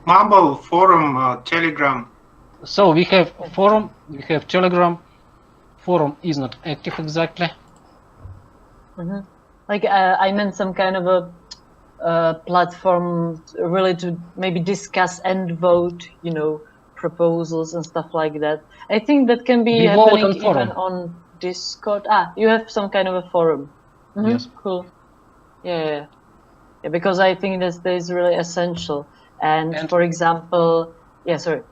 Mumble, forum, Telegram. So we have forum, we have Telegram. Forum is not active exactly. Like I meant some kind of a platform really to maybe discuss and vote, you know, proposals and stuff like that. I think that can be happening even on Discord. You have some kind of a forum. Yes. Cool. Yeah, because I think that is really essential. And for example, sorry.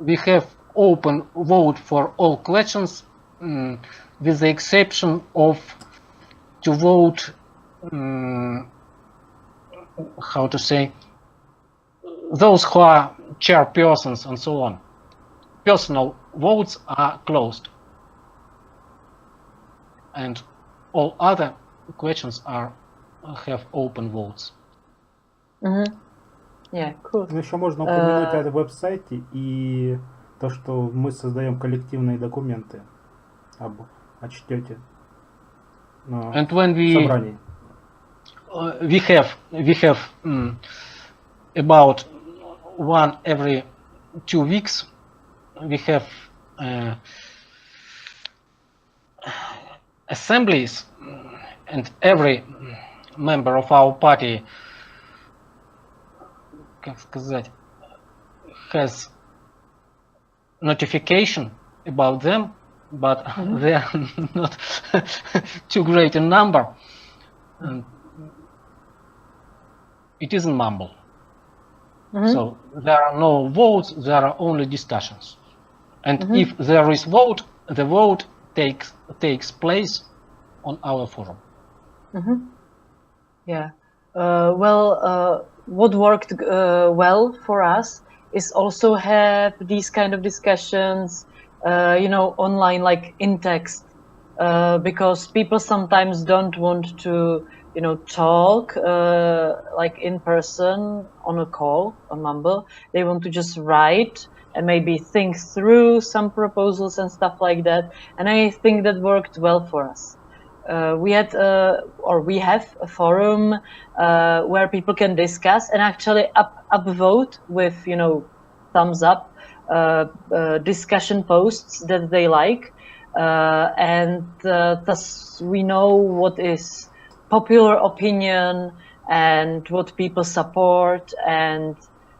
We have open vote for all questions, with the exception of to vote, how to say, those who are chairpersons and so on. Personal votes are closed, and all other questions have open votes. Yeah, cool. Еще можно упомянуть о веб-сайте и то, что мы создаем коллективные документы об отчете and when собраний. We have about one every 2 weeks we have assemblies, and every member of our party, как сказать, has notification about them, but they are not too great in number. And it isn't Mumble. So there are no votes, there are only discussions. And if there is vote, the vote takes place on our forum. Yeah. What worked well for us is also have these kind of discussions, online, like in text, because people sometimes don't want to, talk like in person on a call on Mumble. They want to just write and maybe think through some proposals and stuff like that. And I think that worked well for us. We have a forum where people can discuss and actually upvote with, thumbs up discussion posts that they like, and thus we know what is popular opinion and what people support, and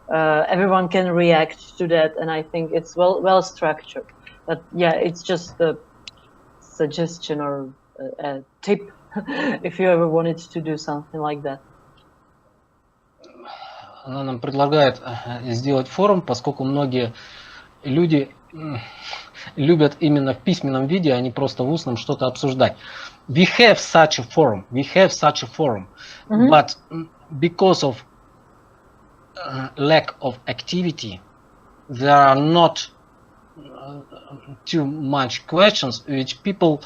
everyone can react to that. And I think it's well structured. But yeah, it's just a suggestion or a tip if you ever wanted to do something like that. Она нам предлагает сделать форум, поскольку многие люди любят именно в письменном виде, а не просто в устном что-то обсуждать. We have such a forum, but because of lack of activity, there are not too much questions which people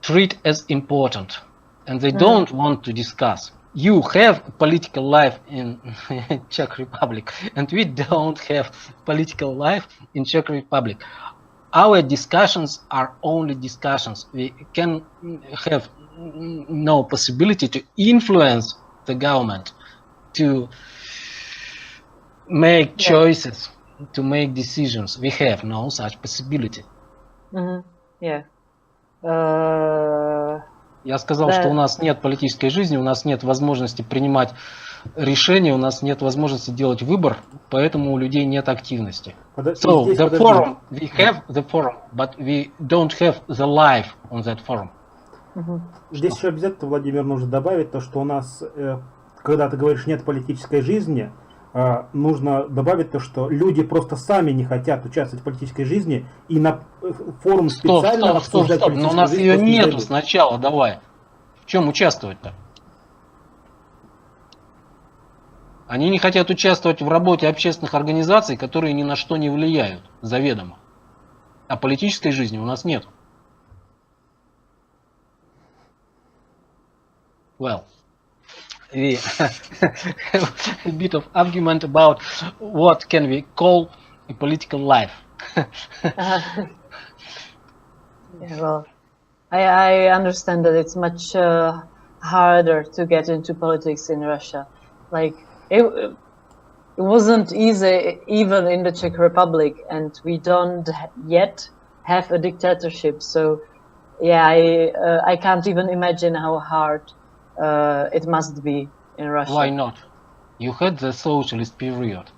treat as important, and they don't want to discuss. You have a political life in Czech Republic, and we don't have political life in Czech Republic. Our discussions are only discussions. We can have no possibility to influence the government, to make choices, to make decisions. We have no such possibility. Yeah. Я сказал, что у нас нет политической жизни, у нас нет возможности принимать решения, у нас нет возможности делать выбор, поэтому у людей нет активности. So the forum, we have the forum, but we don't have the life on that forum. Здесь еще обязательно, Владимир, нужно добавить то, что у нас, когда ты говоришь нет политической жизни, нужно добавить то, что люди просто сами не хотят участвовать в политической жизни, и на форум специально обсуждать политическую жизнь. Но у нас ее нету сначала, давай. В чем участвовать-то? Они не хотят участвовать в работе общественных организаций, которые ни на что не влияют, заведомо. А политической жизни у нас нет. Well, we have a bit of argument about what can we call a political life. Yeah, well, I understand that it's much harder to get into politics in Russia. Like, it wasn't easy even in the Czech Republic, and we don't yet have a dictatorship. So, yeah, I can't even imagine how hard it must be in Russia. Why not? You had the socialist period.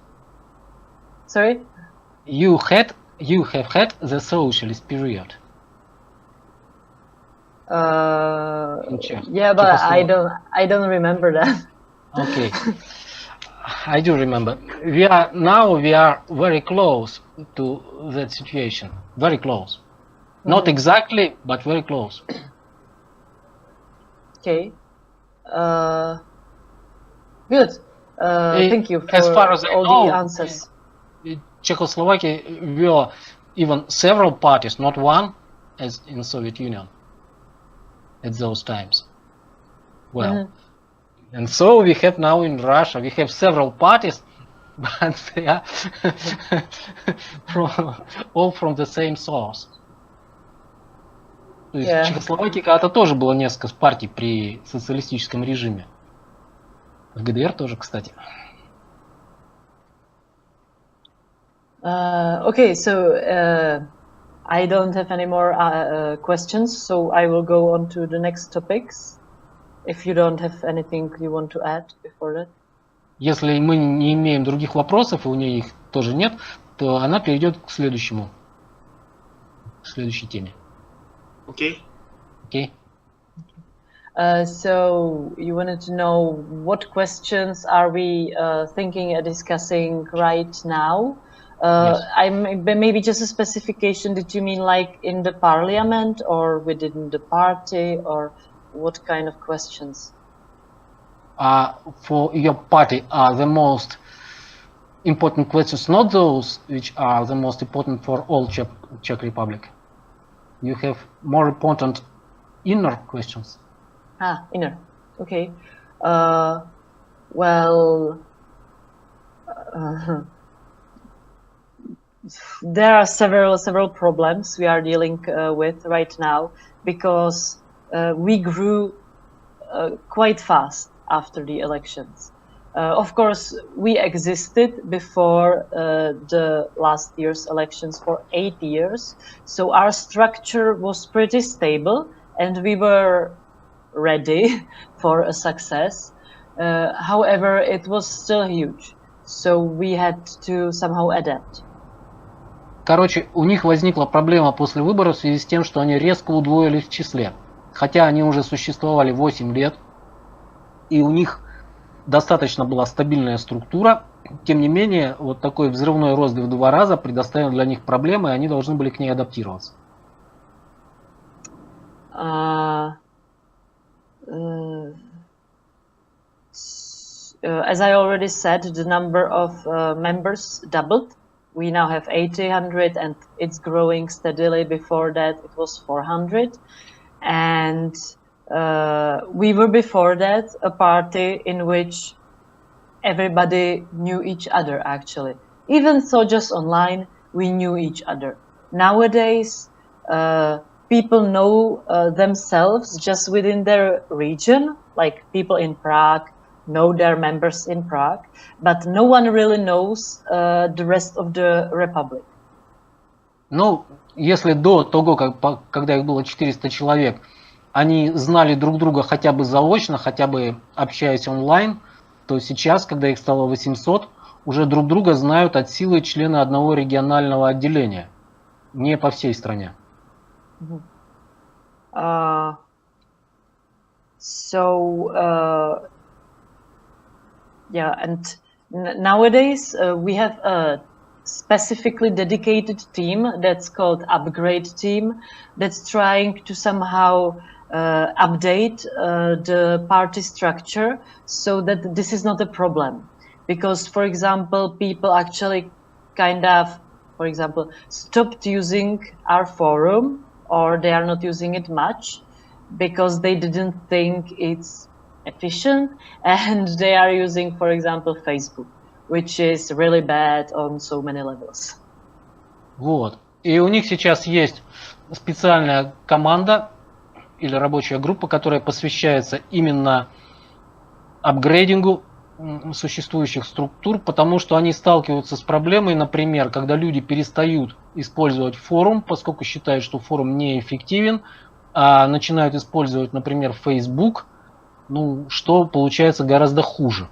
Sorry? You have had the socialist period. Yeah, but I don't remember that. Okay. I do remember. We are very close to that situation. Very close. Not exactly, but very close. Okay. Good. Thank you for as far as all the answers. Czechoslovakia were even several parties, not one, as in Soviet Union at those times. Well, and so we have now in Russia, we have several parties, but they are all from the same source. То есть в Чехословакии когда-то тоже было несколько партий при социалистическом режиме. В ГДР тоже, кстати. Okay, so I don't have any more questions, so I will go on to the next topics. If you don't have anything you want to add before that. Если мы не имеем других вопросов, и у нее их тоже нет, то она перейдет к следующей теме. Okay. Okay. So you wanted to know what questions are we thinking and discussing right now? Yes. Maybe just a specification. Did you mean like in the parliament or within the party, or what kind of questions? For your party are the most important questions, not those which are the most important for all Czech Republic. You have more important inner questions. Inner. Okay. Well, there are several problems we are dealing with right now, because we grew quite fast after the elections. Of course, we existed before the last year's elections for 8 years, so our structure was pretty stable and we were ready for a success. However, it was still huge, so we had to somehow adapt. Короче, у них возникла проблема после выборов в связи с тем, что они резко удвоились в числе. Хотя они уже существовали 8 лет, и у них достаточно была стабильная структура, тем не менее, вот такой взрывной рост в 2 раза предоставил для них проблемы, и они должны были к ней адаптироваться. As I already said, the number of members doubled. We now have 800 and it's growing steadily. Before that it was 400. And we were before that a party in which everybody knew each other, actually. Even so, just online, we knew each other. Nowadays, people know themselves just within their region, like people in Prague know their members in Prague, but no one really knows the rest of the Republic. Ну, если до того, когда их было 400 человек, они знали друг друга хотя бы заочно, хотя бы общаясь онлайн, то сейчас, когда их стало 800, уже друг друга знают от силы члены одного регионального отделения, не по всей стране. Yeah, and nowadays we have a specifically dedicated team that's called Upgrade Team, that's trying to somehow update the party structure so that this is not a problem. because, for example, people actually kind of, for example, stopped using our forum, or they are not using it much because they didn't think it's efficient, and they are using, for example, Facebook, which is really bad on so many levels. Вот. И у них сейчас есть специальная команда или рабочая группа, которая посвящается именно апгрейдингу существующих структур, потому что они сталкиваются с проблемой, например, когда люди перестают использовать форум, поскольку считают, что форум неэффективен, а начинают использовать, например, Facebook, ну, что получается гораздо хуже.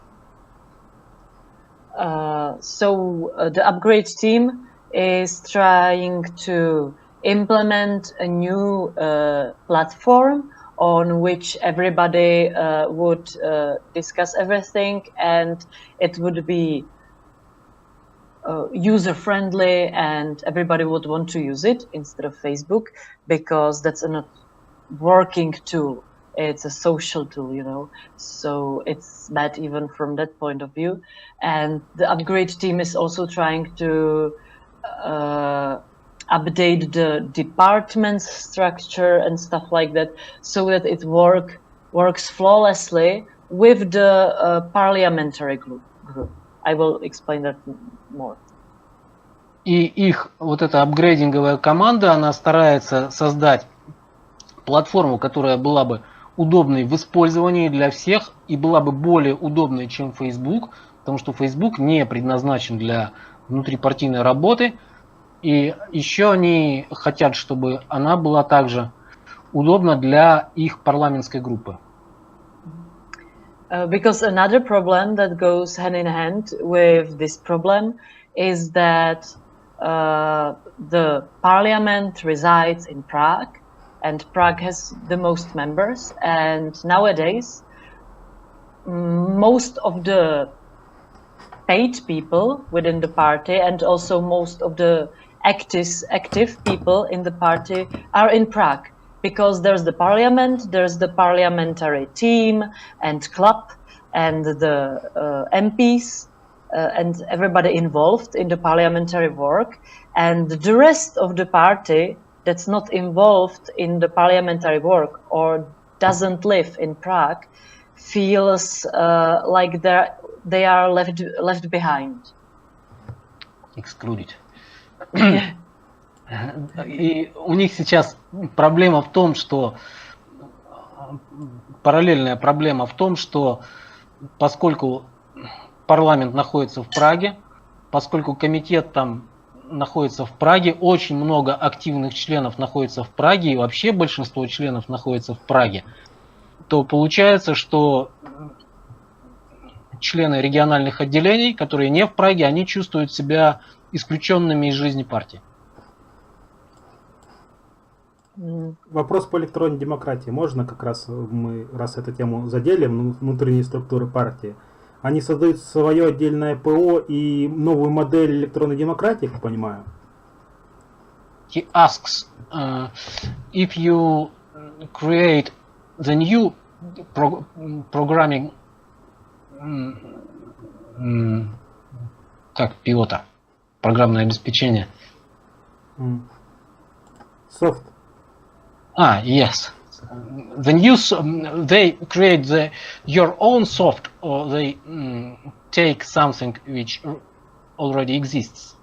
So the upgrade team is trying to implement a new platform on which everybody would discuss everything, and it would be user-friendly, and everybody would want to use it instead of Facebook, because that's a not working tool. It's a social tool, you know, so it's bad even from that point of view. And the upgrade team is also trying to update the department's structure and stuff like that, so that it works flawlessly with the parliamentary group. I will explain that more. И их вот эта апгрейдинговая команда, она старается создать платформу, которая была бы удобной в использовании для всех и была бы более удобной, чем Facebook, потому что Facebook не предназначен для внутрипартийной работы. И еще они хотят, чтобы она была также удобна для их парламентской группы. Because another problem that goes hand in hand with this problem is that the parliament resides in Prague, and Prague has the most members, and nowadays most of the paid people within the party and also most of the active people in the party are in Prague, because there's the parliament, there's the parliamentary team and club and the MPs and everybody involved in the parliamentary work, and the rest of the party that's not involved in the parliamentary work or doesn't live in Prague feels like they are left behind. Excluded. И у них сейчас проблема в том, что параллельная проблема в том, что поскольку парламент находится в Праге, поскольку комитет там находится в Праге, очень много активных членов находится в Праге, и вообще большинство членов находится в Праге, то получается, что члены региональных отделений, которые не в Праге, они чувствуют себя исключенными из жизни партии. Вопрос по электронной демократии. Можно как раз мы, раз эту тему заделим, внутренние структуры партии, они создают свое отдельное ПО и новую модель электронной демократии, как понимаю? He asks if you create the new programming как пилота, программное обеспечение. Soft. Yes. The new, they create your own soft, or they take something which already exists.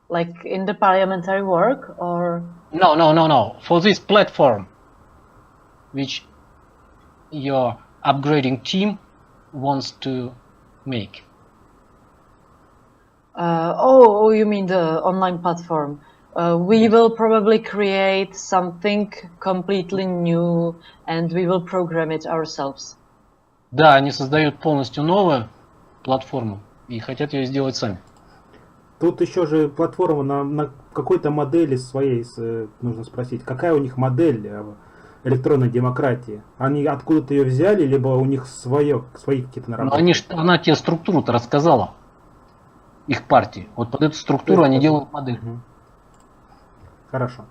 Like in the parliamentary work, or? No. For this platform, which your upgrading team wants to make. Oh, you mean the online platform? We will probably create something completely new, and we will program it ourselves. Да, они создают полностью новую платформу и хотят ее сделать сами. Тут еще же платформа на какой-то модели своей, нужно спросить, какая у них модель электронной демократии? Они откуда-то ее взяли, либо у них свои какие-то наработки? Она тебе структуру-то рассказала, их партии. Вот под эту структуру они делают модель. Хорошо.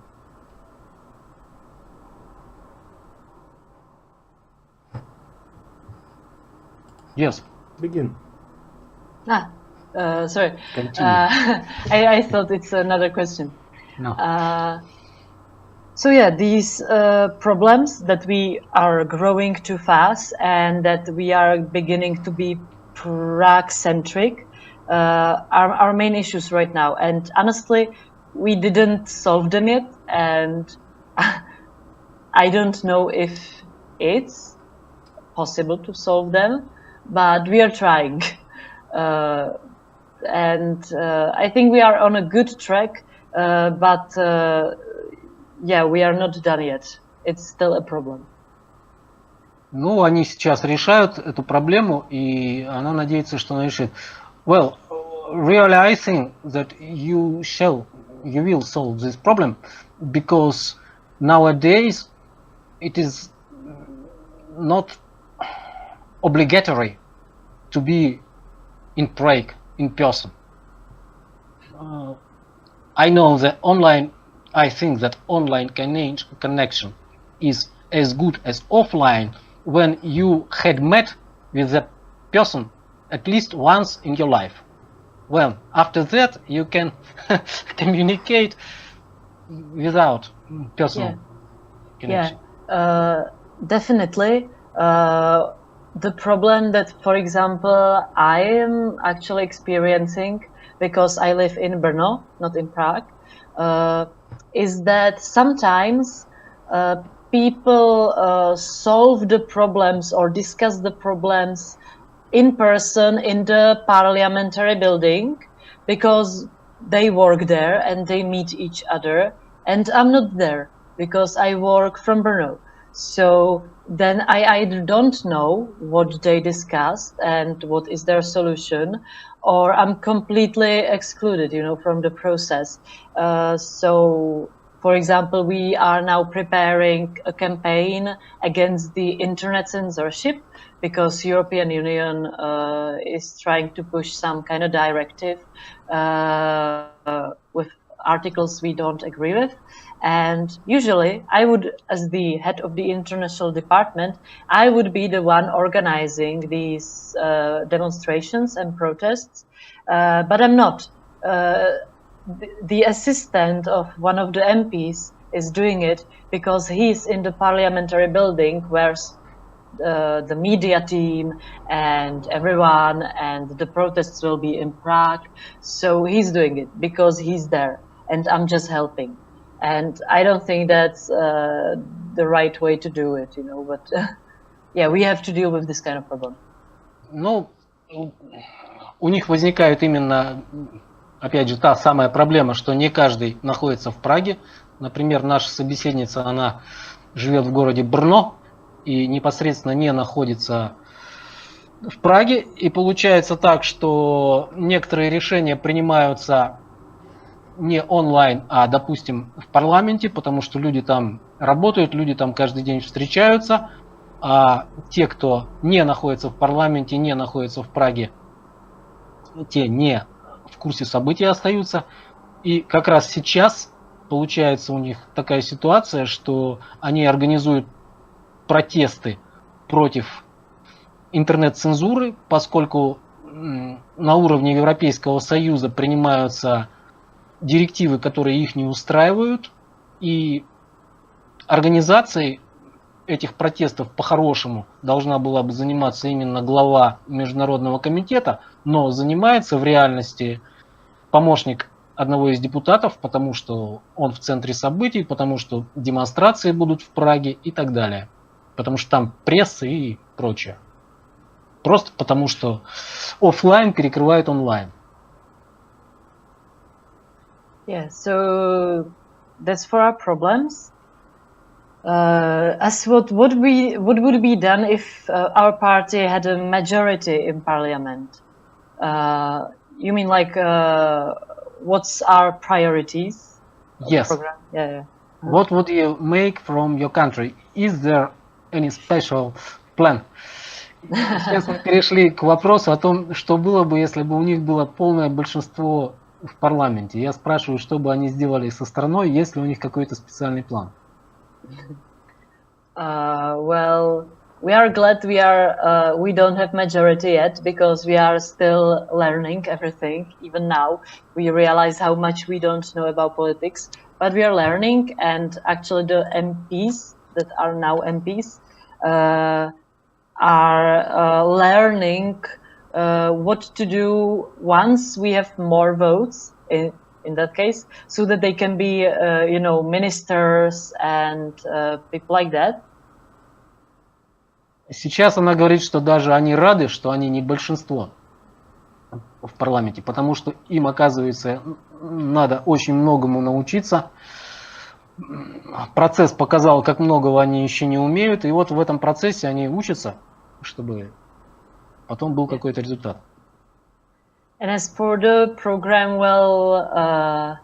Yes. Begin. Sorry. Continue. I thought it's another question. No. So yeah, these problems that we are growing too fast and that we are beginning to be Prague-centric are our main issues right now. And honestly, we didn't solve them yet, and I don't know if it's possible to solve them, but we are trying. And I think we are on a good track, but yeah, we are not done yet. It's still a problem. Ну, они сейчас решают эту проблему, и она надеется, что она решит. Well, really, I think that you will solve this problem, because nowadays it is not obligatory to be in Prague in person. I know that I think that online connection is as good as offline when you had met with that person at least once in your life. Well, after that you can communicate without personal connection. Yeah, definitely. The problem that, for example, I am actually experiencing, because I live in Brno, not in Prague, is that sometimes people solve the problems or discuss the problems in person in the parliamentary building, because they work there and they meet each other, and I'm not there because I work from Brno. So then I either don't know what they discussed and what is their solution, or I'm completely excluded, from the process. So, for example, we are now preparing a campaign against the internet censorship, because European Union is trying to push some kind of directive with articles we don't agree with. And usually I would, as the head of the international department, I would be the one organizing these demonstrations and protests, but I'm not. The assistant of one of the MPs is doing it, because he's in the parliamentary building where the media team and everyone and the protests will be in Prague. So he's doing it because he's there and I'm just helping. And I don't think that's the right way to do it, but yeah, we have to deal with this kind of problem. Ну, у них возникает именно, опять же, та самая проблема, что не каждый находится в Праге. Например, наша собеседница, она живет в городе Брно и непосредственно не находится в Праге. И получается так, что некоторые решения принимаются не онлайн, а, допустим, в парламенте, потому что люди там работают, люди там каждый день встречаются, а те, кто не находится в парламенте, не находится в Праге, те не в курсе событий остаются. И как раз сейчас получается у них такая ситуация, что они организуют протесты против интернет-цензуры, поскольку на уровне Европейского Союза принимаются директивы, которые их не устраивают, и организацией этих протестов по-хорошему должна была бы заниматься именно глава Международного комитета, но занимается в реальности помощник одного из депутатов, потому что он в центре событий, потому что демонстрации будут в Праге и так далее. Потому что там пресса и прочее. Просто потому что офлайн перекрывает онлайн. Yeah, so that's for our problems. As what would be done if our party had a majority in parliament? You mean like what's our priorities? Yes. Yeah. What would you make from your country? Is there any special plan? Сейчас мы перешли к вопросу о том, что было бы, если бы у них было полное большинство в парламенте. Я спрашиваю, что бы они сделали со страной, есть ли у них какой-то специальный план? Well, we are glad we don't have majority yet, because we are still learning everything. Even now, we realize how much we don't know about politics, but we are learning. And actually, the MPs that are now MPs are learning what to do once we have more votes in that case, so that they can be, ministers and people like that. Сейчас она говорит, что даже они рады, что они не большинство в парламенте, потому что им, оказывается, надо очень многому научиться. Процесс показал, как многого они еще не умеют, и вот в этом процессе они учатся, чтобы потом был какой-то результат. And as for the program, well,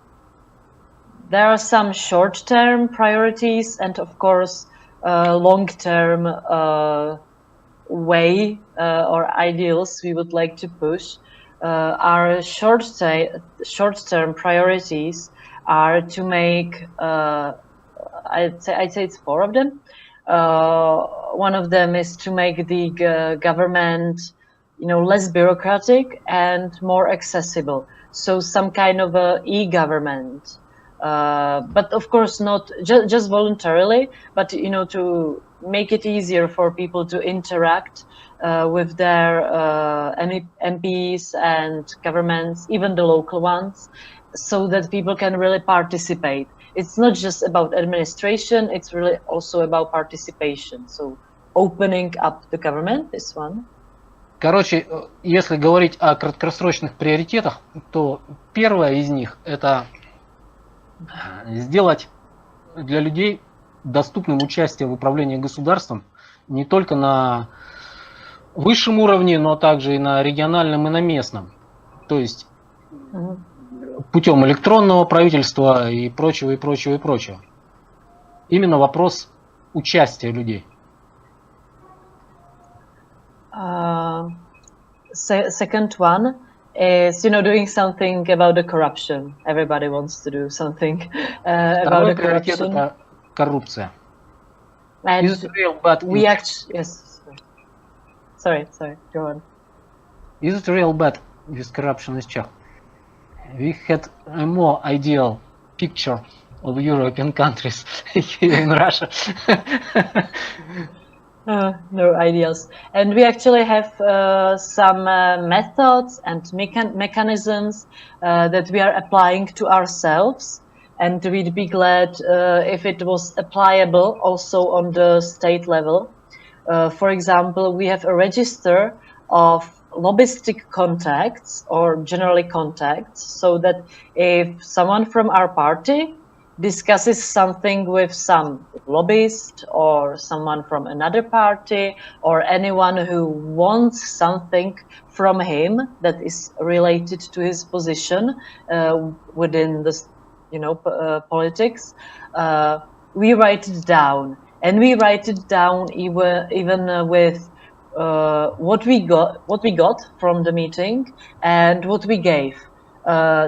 there are some short-term priorities and, of course, long-term way or ideals we would like to push. Our short-term priorities are to make, I'd say it's 4 of them. One of them is to make the government, less bureaucratic and more accessible. So some kind of e-government. But of course not just voluntarily, but to make it easier for people to interact with their MPs and governments, even the local ones, so that people can really participate. It's not just about administration, it's really also about participation. So opening up the government is one. Короче, если говорить о краткосрочных приоритетах, то первое из них – это сделать для людей доступным участие в управлении государством не только на высшем уровне, но также и на региональном и на местном. То есть путем электронного правительства и прочего, и прочего, и прочего. Именно вопрос участия людей. Second one is, doing something about the corruption. Everybody wants to do something about the corruption. Это коррупция. And Is it real bad? we actually, yes. Sorry, go on. Is it real bad with corruption in Czech? We had a more ideal picture of European countries here in Russia. No ideals. And we actually have some methods and mechanisms that we are applying to ourselves, and we'd be glad if it was applicable also on the state level. For example, we have a register of lobbyistic contacts, or generally contacts, so that if someone from our party discusses something with some lobbyist or someone from another party or anyone who wants something from him that is related to his position within the politics, we write it down, and we write it down even with what we got from the meeting and what we gave.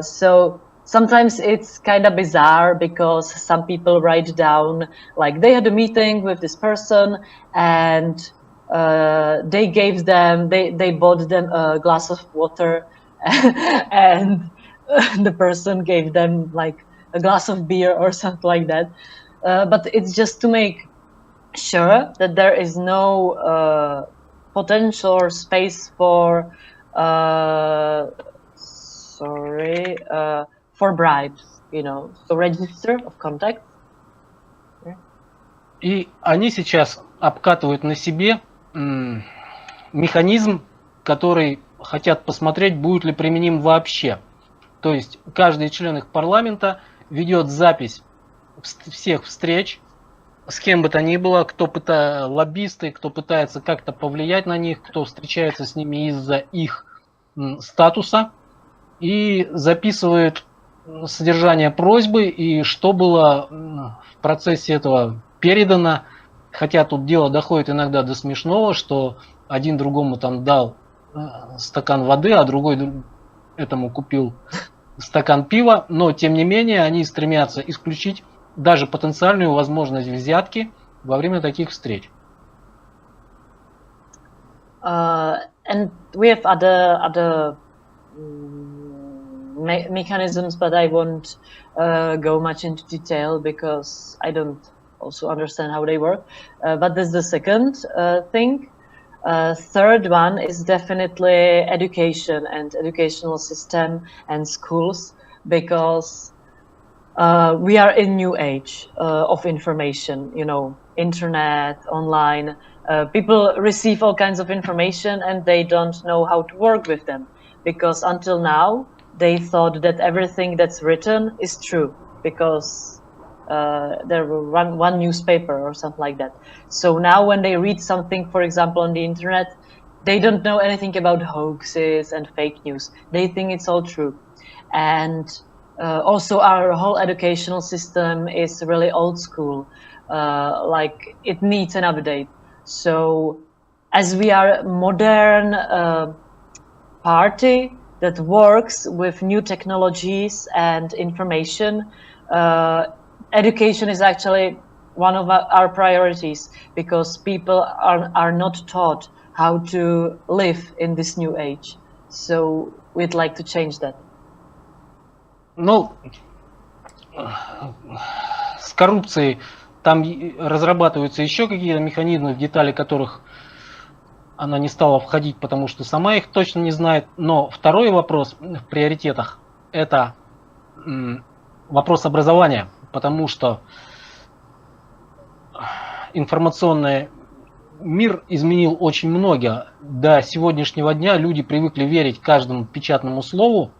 So sometimes it's kind of bizarre, because some people write down like they had a meeting with this person and they bought them a glass of water and the person gave them like a glass of beer or something like that. But it's just to make sure that there is no potential or space for for bribes, so register of contacts. И они сейчас обкатывают на себе механизм, который хотят посмотреть, будет ли применим вообще. То есть каждый член их парламента ведет запись всех встреч, с кем бы то ни было, кто лоббисты, кто пытается как-то повлиять на них, кто встречается с ними из-за их статуса, и записывает содержание просьбы и что было в процессе этого передано. Хотя тут дело доходит иногда до смешного, что один другому там дал стакан воды, а другой этому купил стакан пива, но тем не менее они стремятся исключить даже потенциальную возможность взятки во время таких встреч. And we have other mechanisms, but I won't go much into detail because I don't also understand how they work. But that's the second thing. Third one is definitely education and educational system and schools, because we are in new age of information, you know, internet, online. People receive all kinds of information and they don't know how to work with them, because until now they thought that everything that's written is true, because there were one newspaper or something like that. So now when they read something, for example, on the internet, they don't know anything about hoaxes and fake news. They think it's all true. And also our whole educational system is really old school, like it needs an update. So as we are a modern party that works with new technologies and information, education is actually one of our priorities, because people are not taught how to live in this new age. So we'd like to change that. Ну, с коррупцией там разрабатываются еще какие-то механизмы, в детали которых она не стала входить, потому что сама их точно не знает. Но второй вопрос в приоритетах – это вопрос образования, потому что информационный мир изменил очень много. До сегодняшнего дня люди привыкли верить каждому печатному слову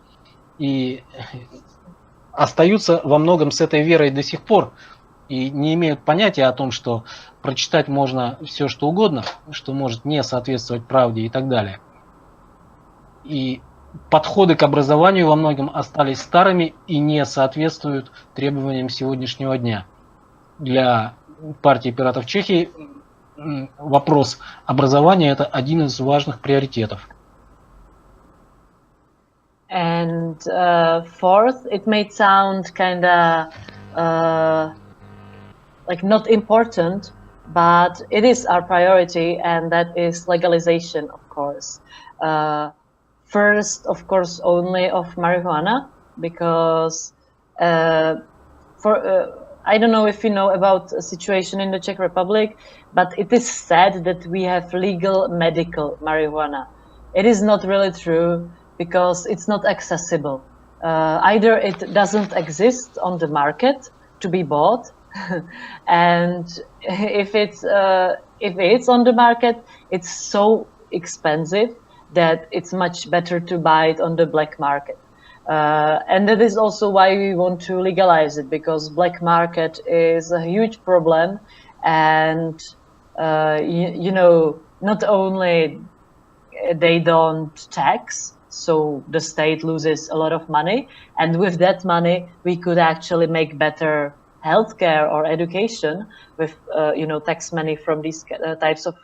и остаются во многом с этой верой до сих пор и не имеют понятия о том, что прочитать можно все, что угодно, что может не соответствовать правде и так далее. И подходы к образованию во многом остались старыми и не соответствуют требованиям сегодняшнего дня. Для партии пиратов Чехии вопрос образования – это один из важных приоритетов. And fourth, it may sound kind of like not important, but it is our priority, and that is legalization, of course. First, of course, only of marijuana, because I don't know if you know about a situation in the Czech Republic, but it is said that we have legal medical marijuana. It is not really true, because it's not accessible. Either it doesn't exist on the market to be bought, and if it's on the market, it's so expensive that it's much better to buy it on the black market. And that is also why we want to legalize it, because black market is a huge problem, and you know, not only they don't tax, so the state loses a lot of money, and with that money we could actually make better healthcare or education with you know, tax money from these types of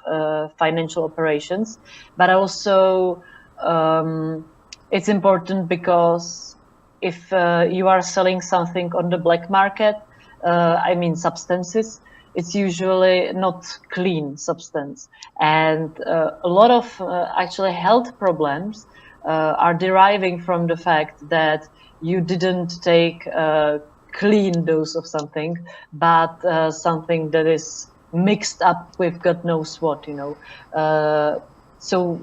financial operations. But also it's important because if you are selling something on the black market, I mean substances, it's usually not clean substance, and a lot of actually health problems are deriving from the fact that you didn't take a clean dose of something, but something that is mixed up with God knows what, you know. So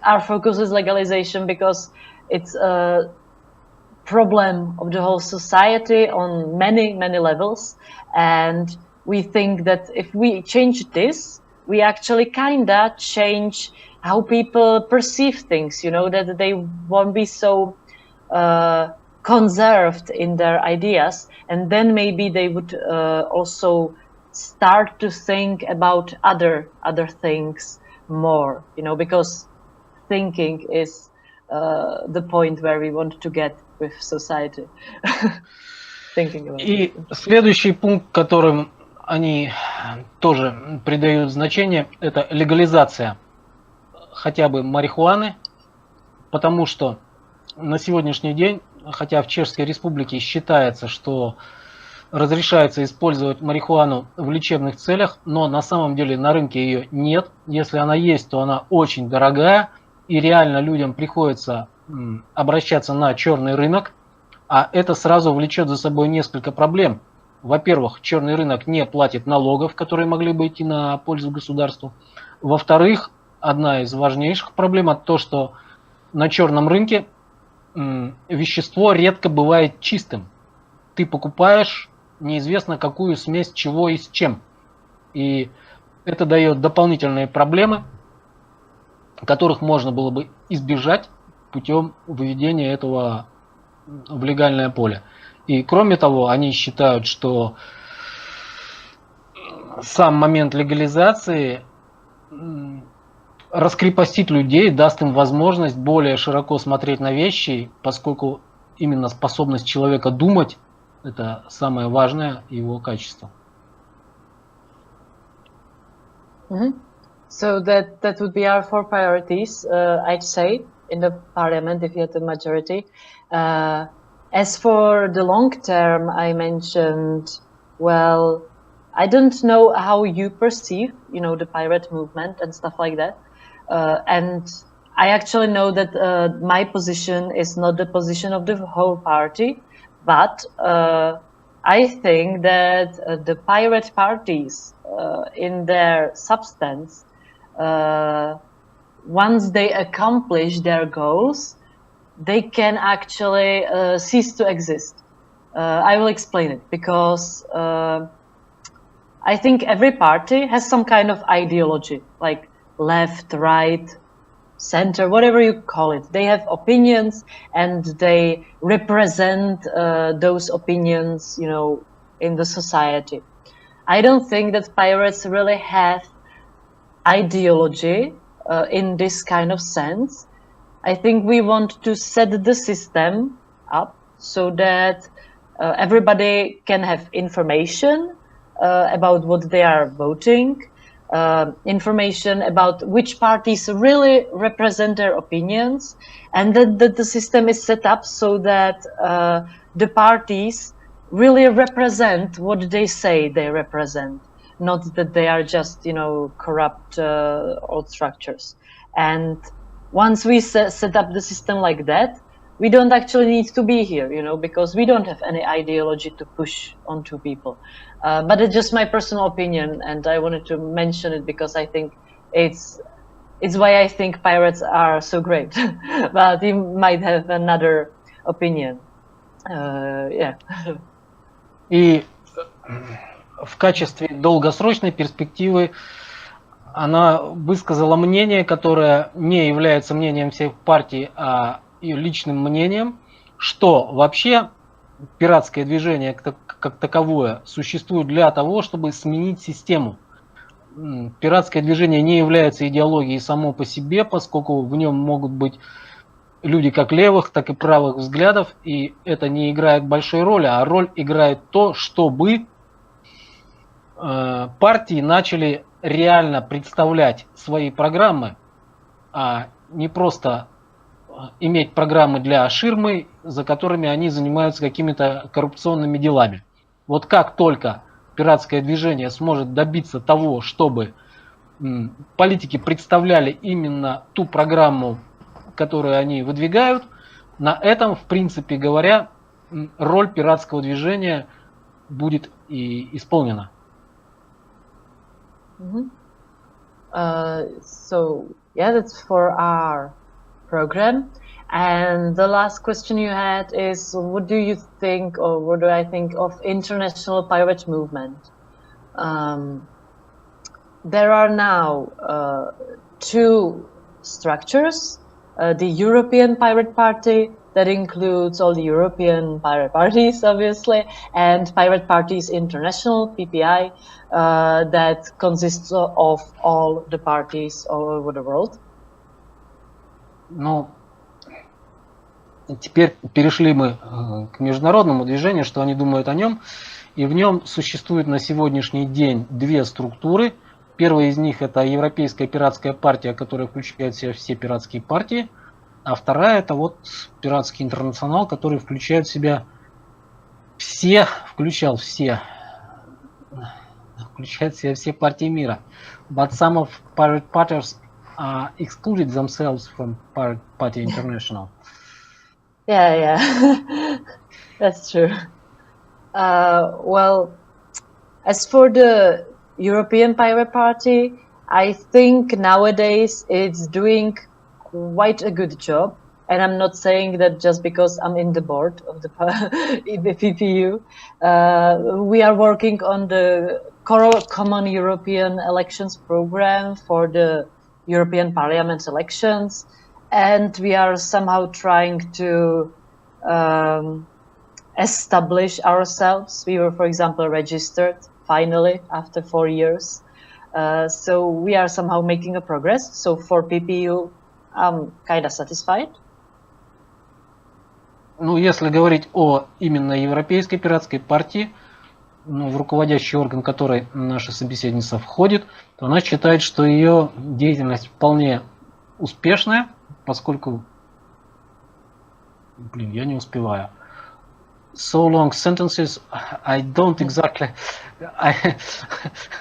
our focus is legalization because it's a problem of the whole society on many levels, and we think that if we change this, we actually kinda change how people perceive things, you know, that they won't be so conserved in their ideas, and then maybe they would also start to think about other things more, you know, because thinking is the point where we want to get with society. Thinking about И следующий пункт, которым они тоже придают значение, это легализация хотя бы марихуаны, потому что на сегодняшний день, хотя в Чешской Республике считается, что разрешается использовать марихуану в лечебных целях, но на самом деле на рынке ее нет. Если она есть, то она очень дорогая, и реально людям приходится обращаться на черный рынок, а это сразу влечет за собой несколько проблем. Во-первых, черный рынок не платит налогов, которые могли бы идти на пользу государству. Во-вторых, одна из важнейших проблем – это то, что на черном рынке вещество редко бывает чистым. Ты покупаешь неизвестно какую смесь чего и с чем. И это дает дополнительные проблемы, которых можно было бы избежать путем выведения этого в легальное поле. И кроме того, они считают, что сам момент легализации раскрепостит людей, даст им возможность более широко смотреть на вещи, поскольку именно способность человека думать – это самое важное его качество. So that would be our 4 priorities, I'd say, in the parliament if you had the majority. As for the long term, I mentioned, well, I don't know how you perceive, the pirate movement and stuff like that. And I actually know that my position is not the position of the whole party, but I think that the pirate parties, in their substance, once they accomplish their goals, they can actually cease to exist. I will explain it, because I think every party has some kind of ideology, like left, right, center, whatever you call it. They have opinions and they represent those opinions, in the society. I don't think that pirates really have ideology in this kind of sense. I think we want to set the system up so that everybody can have information about what they are voting, information about which parties really represent their opinions, and that the system is set up so that the parties really represent what they say they represent, not that they are just, corrupt old structures. And once we set up the system like that, we don't actually need to be here, because we don't have any ideology to push onto people. But it's just my personal opinion, and I wanted to mention it because I think it's why I think pirates are so great. But you might have another opinion. Yeah. И в качестве долгосрочной перспективы она высказала мнение, которое не является мнением всех партий, а ее личным мнением, что вообще пиратское движение как таковое существует для того, чтобы сменить систему. Пиратское движение не является идеологией само по себе, поскольку в нем могут быть люди как левых, так и правых взглядов, и это не играет большой роли, а роль играет то, чтобы партии начали реально представлять свои программы, а не просто иметь программы для ширмы, за которыми они занимаются какими-то коррупционными делами. Вот как только пиратское движение сможет добиться того, чтобы политики представляли именно ту программу, которую они выдвигают, на этом, в принципе говоря, роль пиратского движения будет и исполнена. So yeah, that's for our program. And the last question you had is, what do you think, or what do I think of international pirate movement? There are now 2 structures. The European Pirate Party, that includes all the European pirate parties, obviously, and Pirate Parties International, PPI, that consists of all the parties all over the world. Ну, теперь перешли мы к международному движению, что они думают о нем. И в нем существует на сегодняшний день 2 структуры. Первая из них — это Европейская Пиратская Партия, которая включает в себя все пиратские партии. А вторая — это вот Пиратский интернационал, который включает в себя все, включает в себя все партии мира. But some of pirate parties excluded themselves from Pirate Party International. Yeah, that's true. Well, as for the European Pirate Party, I think nowadays it's doing quite a good job. And I'm not saying that just because I'm in the board of the PPU. We are working on the Common European Elections program for the European Parliament elections. And we are somehow trying to establish ourselves. We were, for example, registered finally after 4 years. So we are somehow making a progress. So for PPU, I'm kind of satisfied. Ну, если говорить о именно Европейской пиратской партии, ну, в руководящий орган которой наша собеседница входит, то она считает, что ее деятельность вполне успешная, поскольку... Блин, я не успеваю. So long sentences, I don't exactly...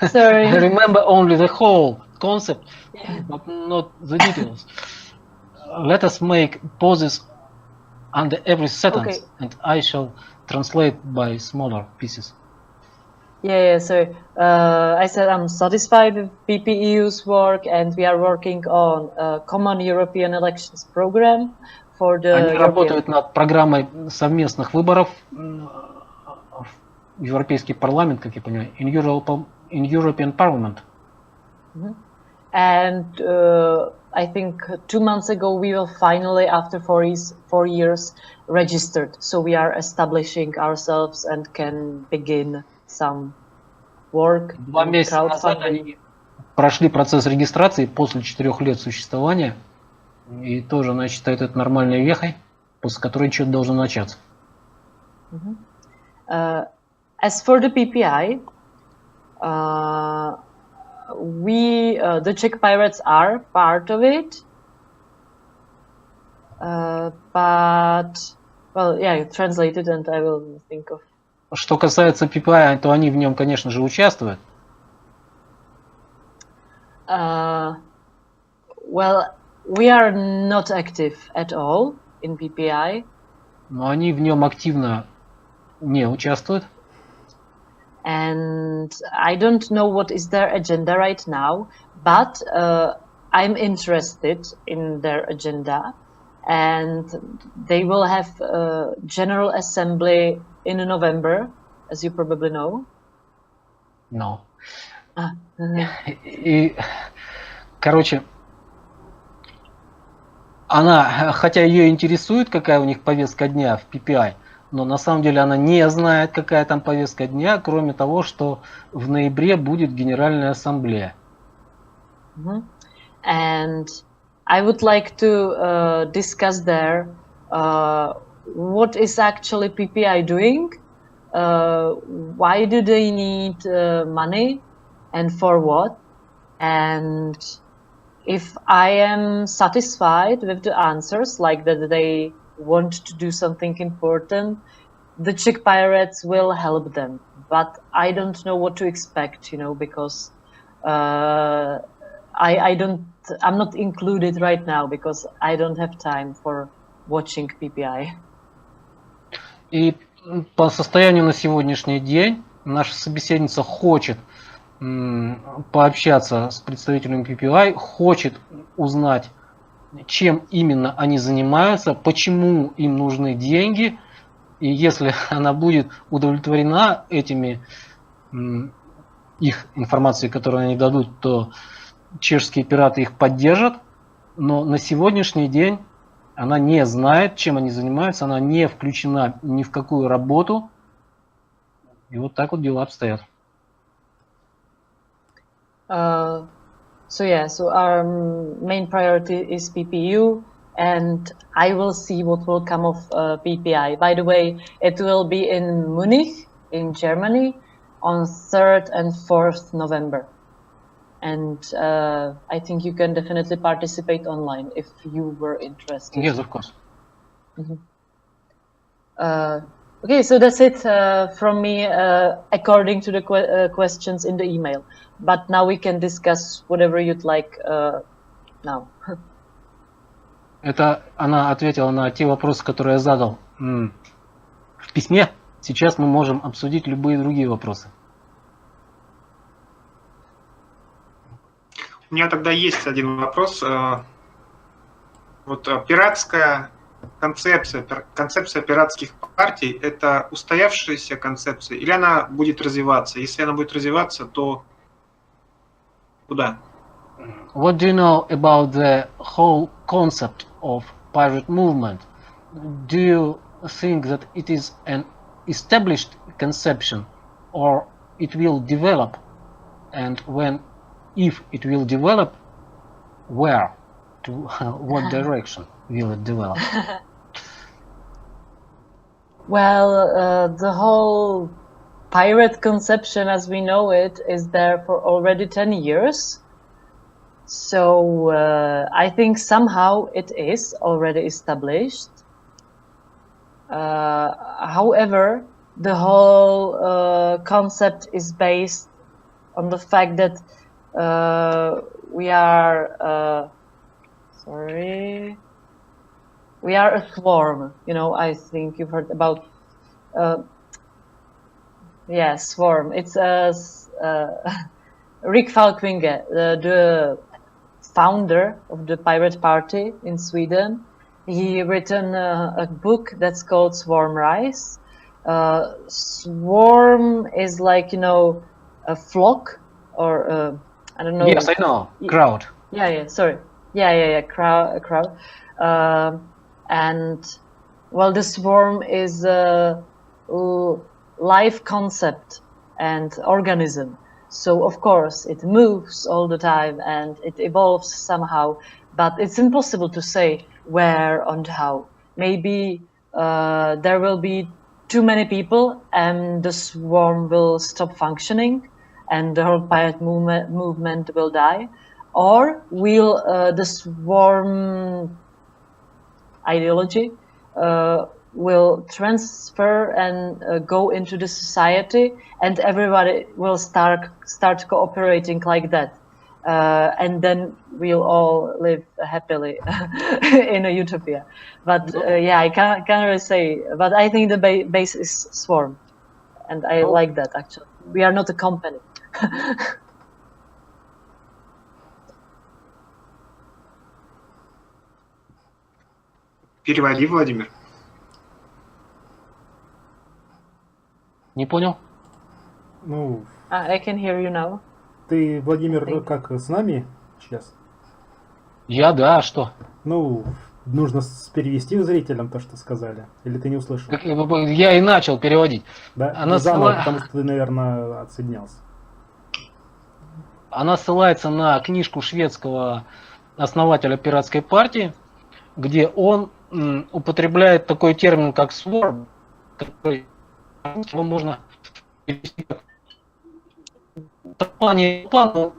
Sorry. I remember only the whole concept, but not the details. Let us make pauses under every sentence, Okay. and I shall translate by smaller pieces. Yeah, sorry. I said I'm satisfied with PPEU's work, and we are working on a Common European Elections program for the Они European... работают над программой совместных выборов в Европейский парламент, как я понимаю, in European Parliament. And I think 2 months ago we will finally, after 4 years, registered. So we are establishing ourselves and can begin some work. 2 месяца назад они прошли процесс регистрации после 4 лет существования. И тоже она считает это нормальной вехой, после которой что-то должно начаться. As for the PPI, the Czech Pirates are part of it, but, well, yeah, translated, and I will think of... Что касается PPI, то они в нем, конечно же, участвуют. Well, we are not active at all in PPI. Но они в нем активно не участвуют. And I don't know what is their agenda right now, but I'm interested in their agenda, and they will have a General Assembly in November, as you probably know. No. И, короче, она, хотя ее интересует, какая у них повестка дня в PPI, но на самом деле она не знает, какая там повестка дня, кроме того, что в ноябре будет Генеральная Ассамблея. And I would like to discuss there what is actually PPI doing, why do they need money, and for what, and if I am satisfied with the answers, like that they want to do something important, the Czech Pirates will help them. But I don't know what to expect, you know, because I'm not included right now because I don't have time for watching PPI. И по состоянию на сегодняшний день наша собеседница хочет пообщаться с представителями PPI, хочет узнать, чем именно они занимаются, почему им нужны деньги, и если она будет удовлетворена этими их информацией, которую они дадут, то чешские пираты их поддержат, но на сегодняшний день она не знает, чем они занимаются, она не включена ни в какую работу, и вот так вот дела обстоят. So yeah, so our main priority is PPU, and I will see what will come of PPI. By the way, it will be in Munich, in Germany, on 3rd and 4th November. And I think you can definitely participate online if you were interested. Yes, of course. Okay, so that's it from me according to the questions in the email. But now we can discuss whatever you'd like now. Это она ответила на те вопросы, которые я задал в письме. Сейчас мы можем обсудить любые другие вопросы. У меня тогда есть один вопрос. Вот пиратская концепция пиратских партий – это устоявшаяся концепция или она будет развиваться? Если она будет развиваться, то куда? What do you know about the whole concept of pirate movement? Do you think that it is an established conception or it will develop? And when, if it will develop, where? To what direction will it develop? Well, the whole pirate conception as we know it is there for already 10 years. So I think somehow it is already established. However, the whole concept is based on the fact that we are a swarm. You know, I think you've heard about swarm. It's Rick Falkvinge, the founder of the Pirate Party in Sweden. He written a book that's called Swarm Rise. Swarm is like, you know, a flock or I don't know. Yes, I know. Crowd. Crowd. And well, the swarm is a life concept and organism. So of course it moves all the time and it evolves somehow, but it's impossible to say where and how. Maybe there will be too many people and the swarm will stop functioning and the whole pirate movement will die. Or will the swarm ideology will transfer and go into the society, and everybody will start cooperating like that, and then we'll all live happily in a utopia. But I can't really say. But I think the base is swarm, and I like that actually. We are not a company. Переводи, Владимир. Не понял? Ну, I can hear you now. ты, Владимир, как с нами сейчас? Я, да, а что? Ну, нужно перевести зрителям то, что сказали. Или ты не услышал? Я и начал переводить. Да? Она заново, потому что ты, наверное, отсоединялся. Она ссылается на книжку шведского основателя Пиратской партии, где он употребляет такой термин, как swarm, который его можно перевести как толпа,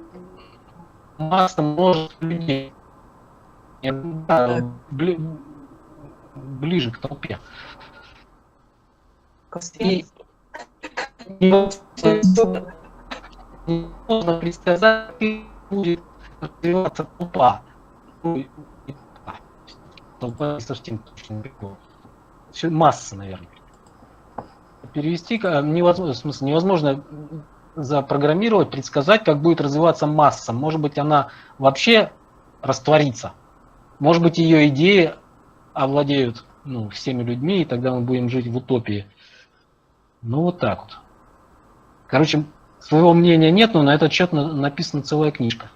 масса, множество людей. Ближе к толпе. И можно предсказать, как будет развиваться толпа. Толпа совсем точно. Масса, наверное. Перевести невозможно, в смысле, невозможно запрограммировать, предсказать, как будет развиваться масса. Может быть, она вообще растворится. Может быть, ее идеи овладеют всеми людьми, и тогда мы будем жить в утопии. Ну, вот так вот. Короче, своего мнения нет, но на этот счет написана целая книжка.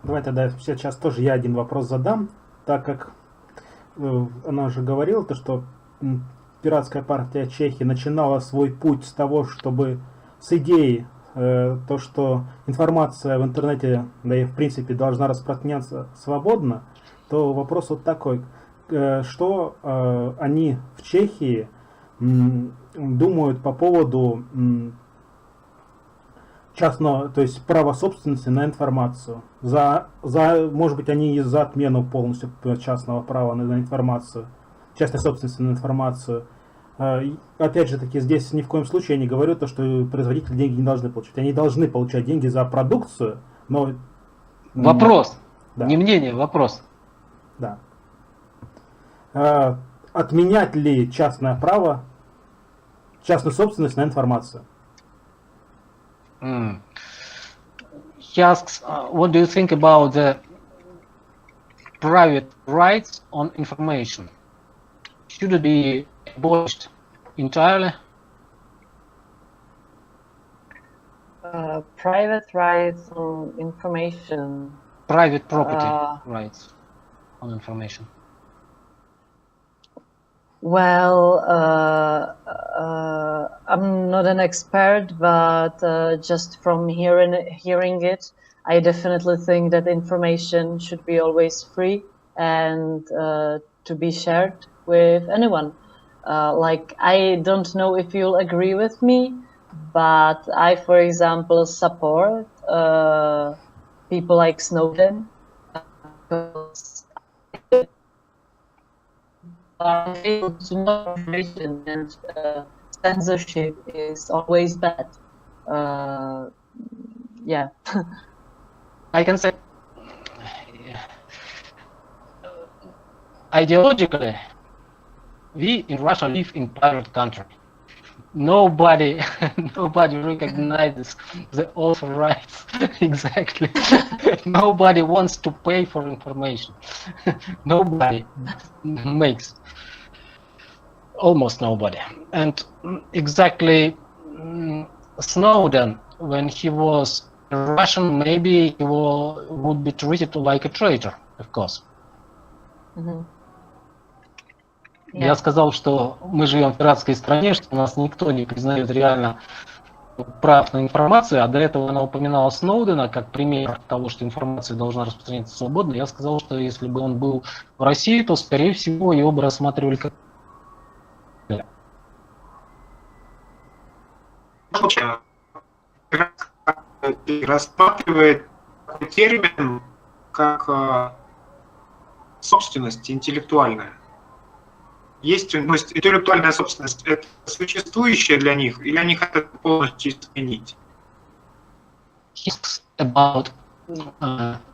Давай тогда сейчас тоже я один вопрос задам, так как она уже говорила, то, что Пиратская партия Чехии начинала свой путь с того, чтобы с идеей, то, что информация в интернете, да и в принципе должна распространяться свободно, то вопрос вот такой, что они в Чехии думают по поводу частного, то есть права собственности на информацию. Может быть, они за отмену полностью частного права на информацию. частной собственности на информацию. Опять же таки, здесь ни в коем случае я не говорю то, что производители деньги не должны получать. Они должны получать деньги за продукцию, но... Вопрос. Да. Не мнение, вопрос. Да. Отменять ли частное право, частную собственность на информацию? He asks, what do you think about the private rights on information? Should it be abolished entirely? Private rights on information. Private property rights on information. Well, I'm not an expert, but just from hearing it, I definitely think that information should be always free and to be shared with anyone. Like, I don't know if you'll agree with me, but I, for example, support people like Snowden, because information and censorship is always bad. Yeah. I can say ideologically, we in Russia live in private country. Nobody recognizes the author rights. Exactly. Nobody wants to pay for information. Nobody makes. Almost nobody. And exactly, Snowden, when he was Russian, maybe he would be treated like a traitor, of course. Mm-hmm. Я сказал, что мы живем в пиратской стране, что у нас никто не признает реально прав на информацию, а до этого она упоминала Сноудена как пример того, что информация должна распространяться свободно. Я сказал, что если бы он был в России, то, скорее всего, его бы рассматривали как... Рассматривает термин как собственность интеллектуальная. Есть, то есть интеллектуальная собственность, это существующее для них, или они хотят полностью изменить? About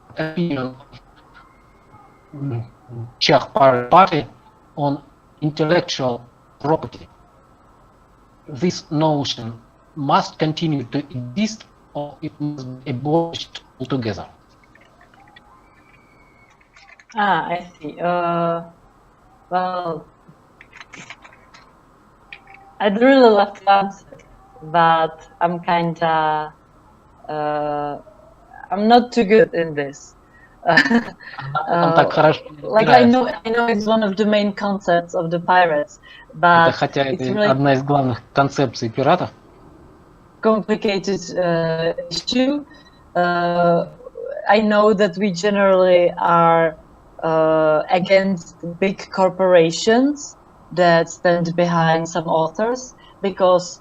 opinion Czech Party on intellectual property. This notion must continue to exist or it must be abolished altogether. I see. Well, I'd really love to answer, but I'm kinda, I'm not too good in this. Like I know it's one of the main concepts of the pirates, but хотя это really одна из главных концепций пиратов. Complicated issue. I know that we generally are against big corporations that stand behind some authors, because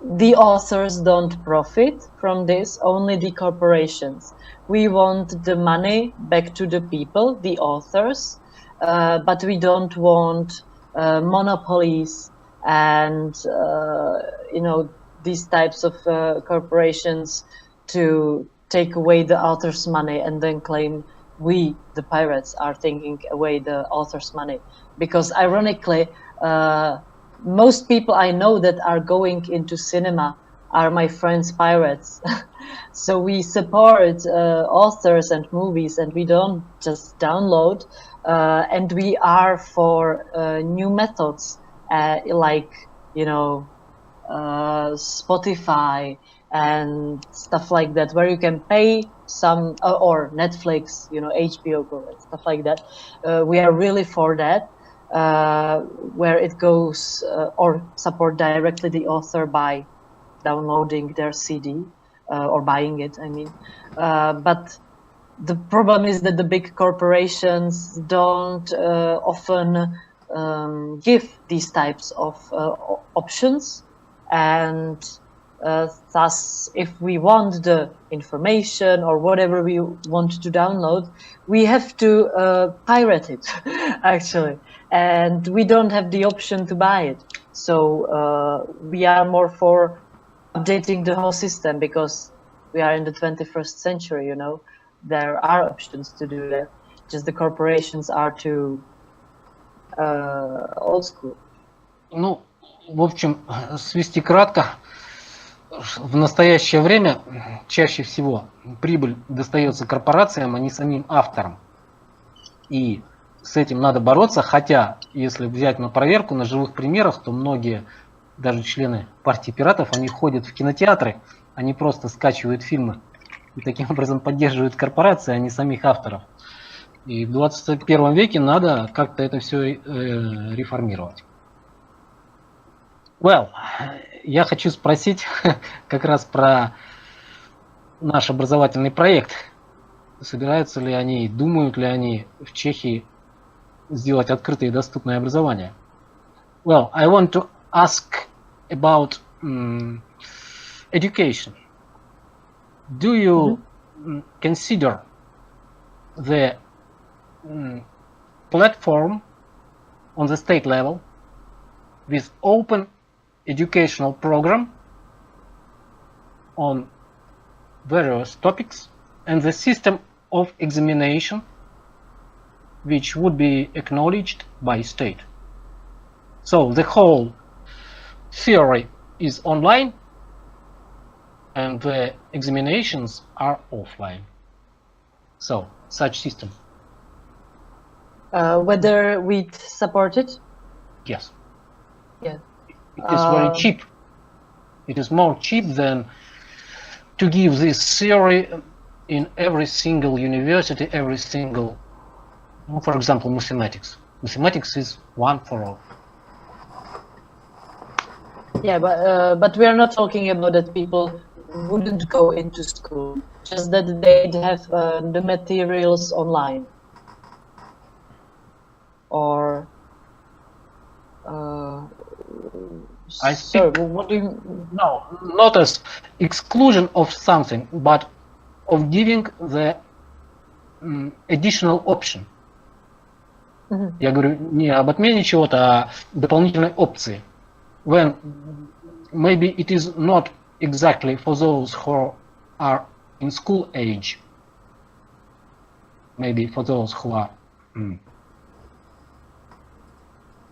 the authors don't profit from this, only the corporations. We want the money back to the people, the authors, but we don't want monopolies and these types of corporations to take away the author's money and then claim we, the pirates, are taking away the author's money. Because ironically, most people I know that are going into cinema are my friends pirates. So we support authors and movies, and we don't just download, and we are for new methods like Spotify and stuff like that, where you can pay some, or Netflix, HBO Go and stuff like that. We are really for that, where it goes, or support directly the author by downloading their CD or buying it, I mean. But the problem is that the big corporations don't often give these types of options, and thus, if we want the information or whatever we want to download, we have to pirate it, actually. and we don't have the option to buy it. So we are more for updating the whole system, because we are in the 21st century, you know. There are options to do that. Just the corporations are too old school. Ну, в общем, свести кратко, в настоящее время чаще всего прибыль достается корпорациям, а не самим авторам. И с этим надо бороться, хотя, если взять на проверку на живых примерах, то многие, даже члены партии пиратов, они ходят в кинотеатры, они просто скачивают фильмы и таким образом поддерживают корпорации, а не самих авторов. И в 21 веке надо как-то это все реформировать. Well, я хочу спросить как раз про наш образовательный проект. Собираются ли они, думают ли они в Чехии сделать открытое и доступное образование? Well, I want to ask about education. Do you consider the platform on the state level with open educational program on various topics and the system of examination which would be acknowledged by state? So the whole theory is online and the examinations are offline. So such system. Whether we support it? Yes. Yeah. It is very cheap. It is more cheap than to give this theory in every single university, every single, for example, mathematics. Mathematics is one for all. Yeah, but we are not talking about that people wouldn't go into school, just that they'd have the materials online. Or I sorry, think, what do you? no, not as exclusion of something, but of giving the additional option. Я говорю не об отмене чего-то, а дополнительной опции. When maybe it is not exactly for those who are in school age, maybe for those who are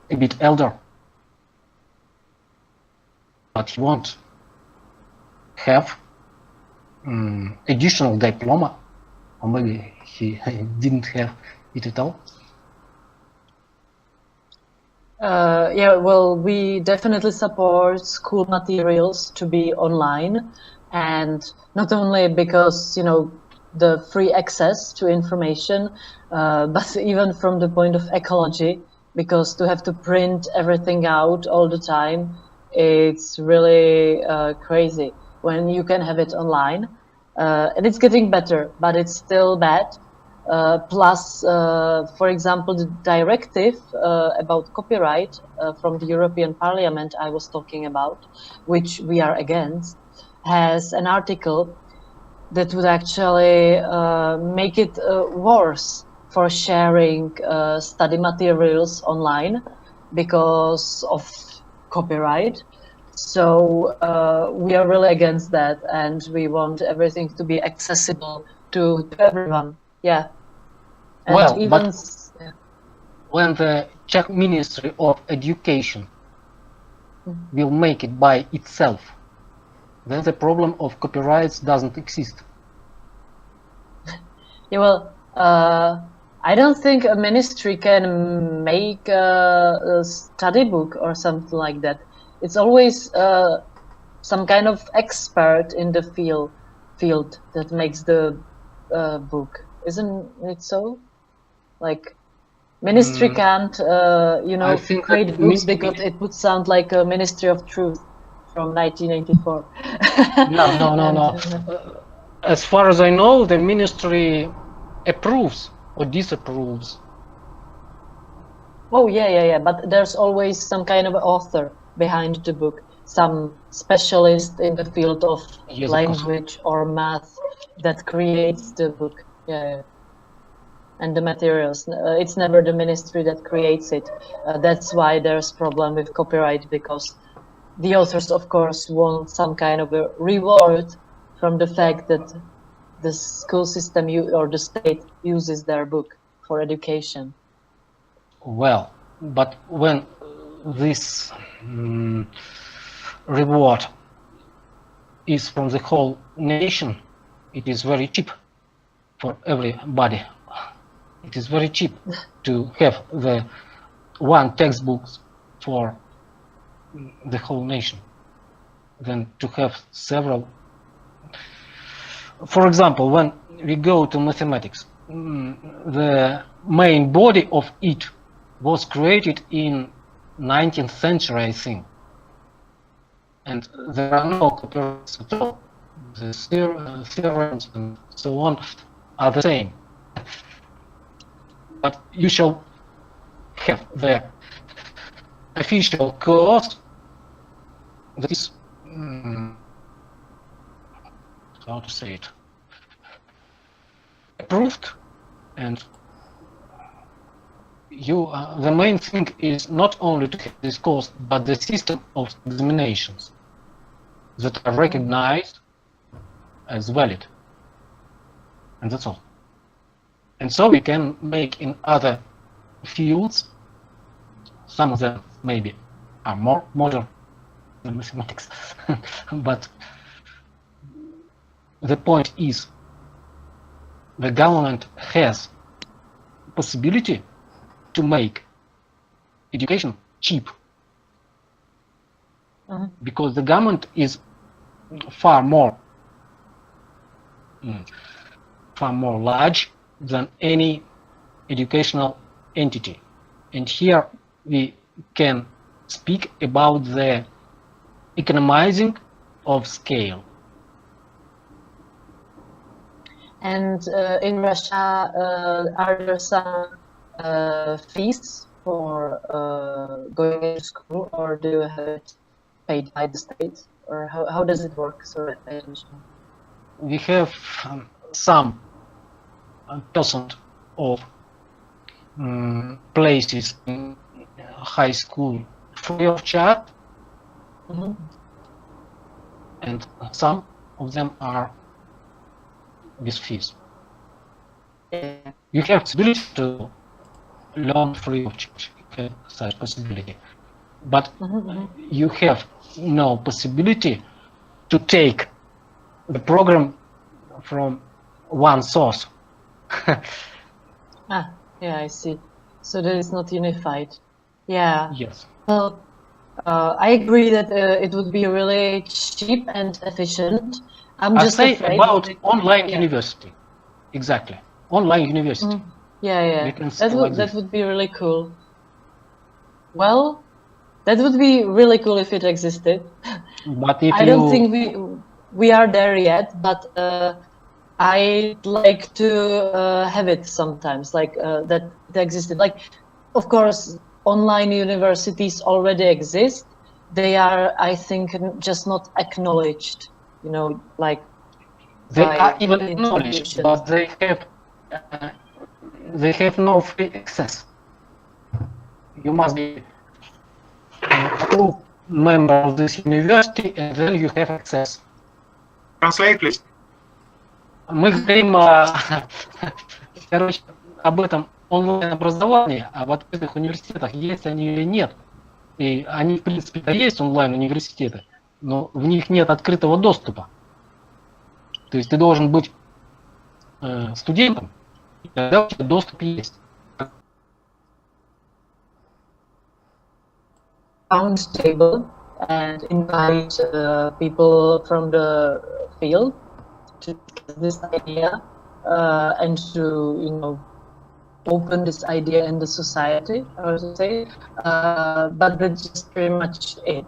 a bit elder, but he won't have additional diploma, or maybe he didn't have it at all. Yeah, well, we definitely support school materials to be online, and not only because, you know, the free access to information, but even from the point of ecology, because to have to print everything out all the time, it's really crazy when you can have it online. And it's getting better, but it's still bad. Plus, for example, the directive about copyright from the European Parliament I was talking about, which we are against, has an article that would actually make it worse for sharing study materials online because of copyright. So we are really against that, and we want everything to be accessible to everyone. Yeah. And well, even, but when the Czech Ministry of Education will make it by itself, then the problem of copyrights doesn't exist. Yeah, well, I don't think a ministry can make a study book or something like that. It's always some kind of expert in the field that makes the book. Isn't it so? Like, ministry can't, you know, create books because it would sound like a Ministry of Truth from 1984. No. As far as I know, the ministry approves or disapproves. Oh, yeah. But there's always some kind of author behind the book, some specialist in the field of language or math that creates the book. Yeah. and the materials. It's never the ministry that creates it. That's why there's problem with copyright, because the authors, of course, want some kind of a reward from the fact that the school system or the state uses their book for education. Well, but when this reward is from the whole nation, it is very cheap for everybody. It is very cheap to have the one textbook for the whole nation than to have several. For example, when we go to mathematics, the main body of it was created in 19th century, I think, and there are no copyrights at all. The theorems and so on are the same, but you shall have the official course that is how to say it, approved, and you the main thing is not only to have this course, but the system of examinations that are recognized as valid, and that's all. And so we can make in other fields, some of them maybe are more modern than mathematics, but the point is the government has possibility to make education cheap, because the government is far more large than any educational entity. And here we can speak about the economizing of scale. And in Russia, are there some fees for going to school, or do you have it paid by the state, or how does it work? Sorry, I don't know. We have some percent of places in high school free of charge, and some of them are with fees. Yeah. You have possibility to learn free of charge. You have such possibility, but you have no possibility to take the program from one source. Yeah, I see. So that is not unified. Yeah. Yes. Well, I agree that it would be really cheap and efficient. I'm I just say afraid about that online university. Exactly. Online university. Yeah. We can say like That this. would be really cool. Well, that would be really cool if it existed. But if I don't think we are there yet, but I'd like to have it sometimes, like that it existed. Like, of course, online universities already exist. They are, I think, just not acknowledged. You know, like they by are even acknowledged, institutions. but they have no free access. You must be a true member of this university, and then you have access. Translate, please. Мы говорим, короче, об этом онлайн-образовании, а в открытых университетах есть они или нет. И они, в принципе, есть онлайн-университеты, но в них нет открытого доступа. То есть ты должен быть студентом, и тогда у тебя доступ есть. Table and invite people from the field to discuss this idea and to open this idea in the society, I would say. But that's just pretty much it.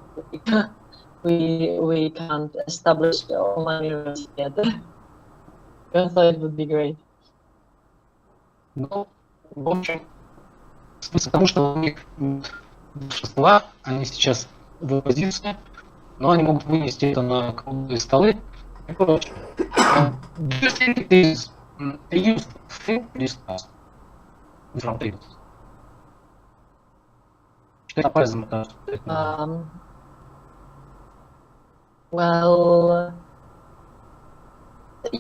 We can't establish the online university yet. I thought it would be great. Ну, в общем, смысл в том, что у них большинства, они сейчас в оппозиции, но они могут вынести это на круглые столы и прочее. Do you think it is a useful thing to discuss? with round tables. Что полезно? Well,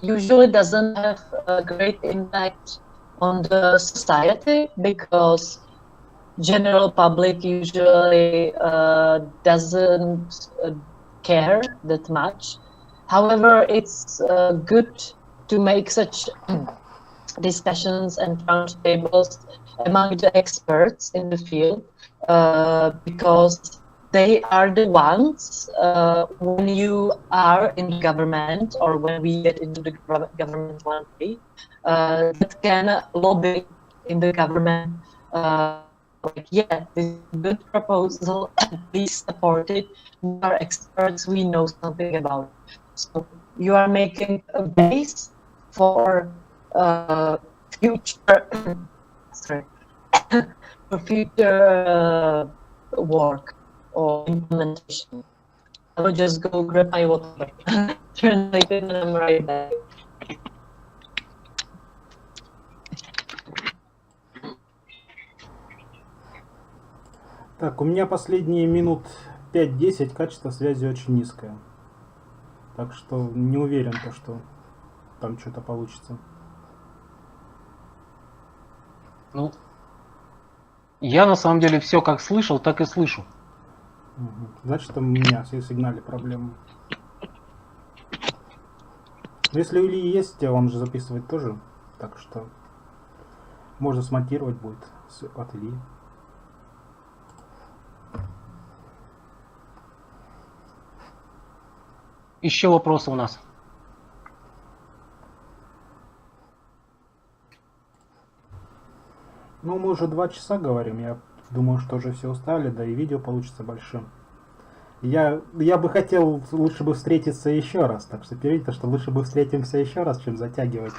usually doesn't have a great impact on the society because general public usually doesn't care that much. However, it's good to make such discussions and roundtables among the experts in the field because they are the ones when you are in the government or when we get into the government one day that can lobby in the government like, yeah, this is a good proposal, please support it. We are experts, we know something about it. So you are making a base for future for future work or implementation. I will just go grab my water, translate it, and I'm right back. Так, у меня последние минут 5-10 качество связи очень низкое. Так что не уверен, что там что-то получится. Ну, я на самом деле все как слышал, так и слышу. Значит, у меня в сигнале проблемы. Но если у Ильи есть, он же записывает тоже. Так что можно смонтировать будет от Ильи. Еще вопросы у нас? Ну, мы уже 2 часа говорим. Я думаю, что уже все устали, да и видео получится большим. Я бы хотел лучше бы встретиться еще раз. Так что перейдите, что лучше бы встретимся еще раз, чем затягивать.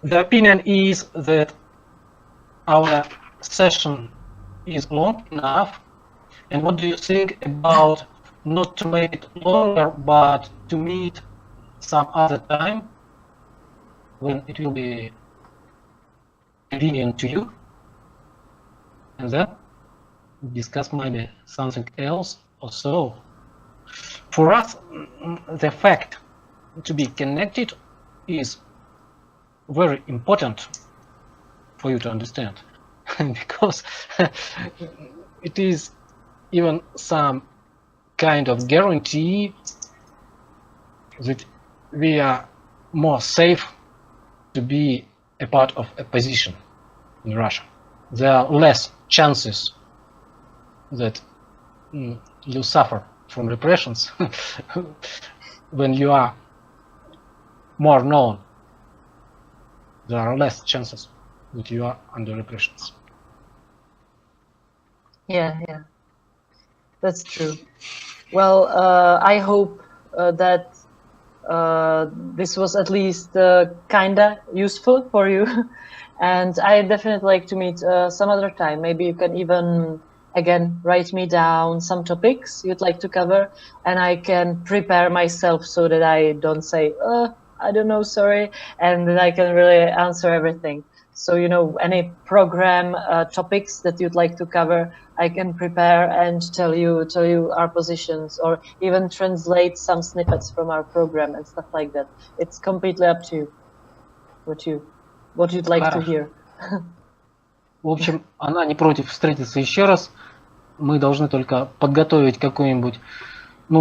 The opinion is that our session is long enough. And what do you think about not to make it longer, but to meet some other time when it will be convenient to you, and then discuss maybe something else or so. For us, the fact to be connected is very important for you to understand, because it is even some kind of guarantee that we are more safe to be a part of a position in Russia. There are less chances that you suffer from repressions when you are more known. There are less chances that you are under repressions. Yeah, that's true. Well, I hope that this was at least kinda useful for you, and I definitely like to meet some other time. Maybe you can even again write me down some topics you'd like to cover, and I can prepare myself so that I don't say, I don't know, sorry, and that I can really answer everything. So, you know, any program topics that you'd like to cover, I can prepare and tell you our positions, or even translate some snippets from our program and stuff like that. It's completely up to you, what you'd like to hear. В общем, она не против встретиться еще раз. Мы должны только подготовить какую-нибудь,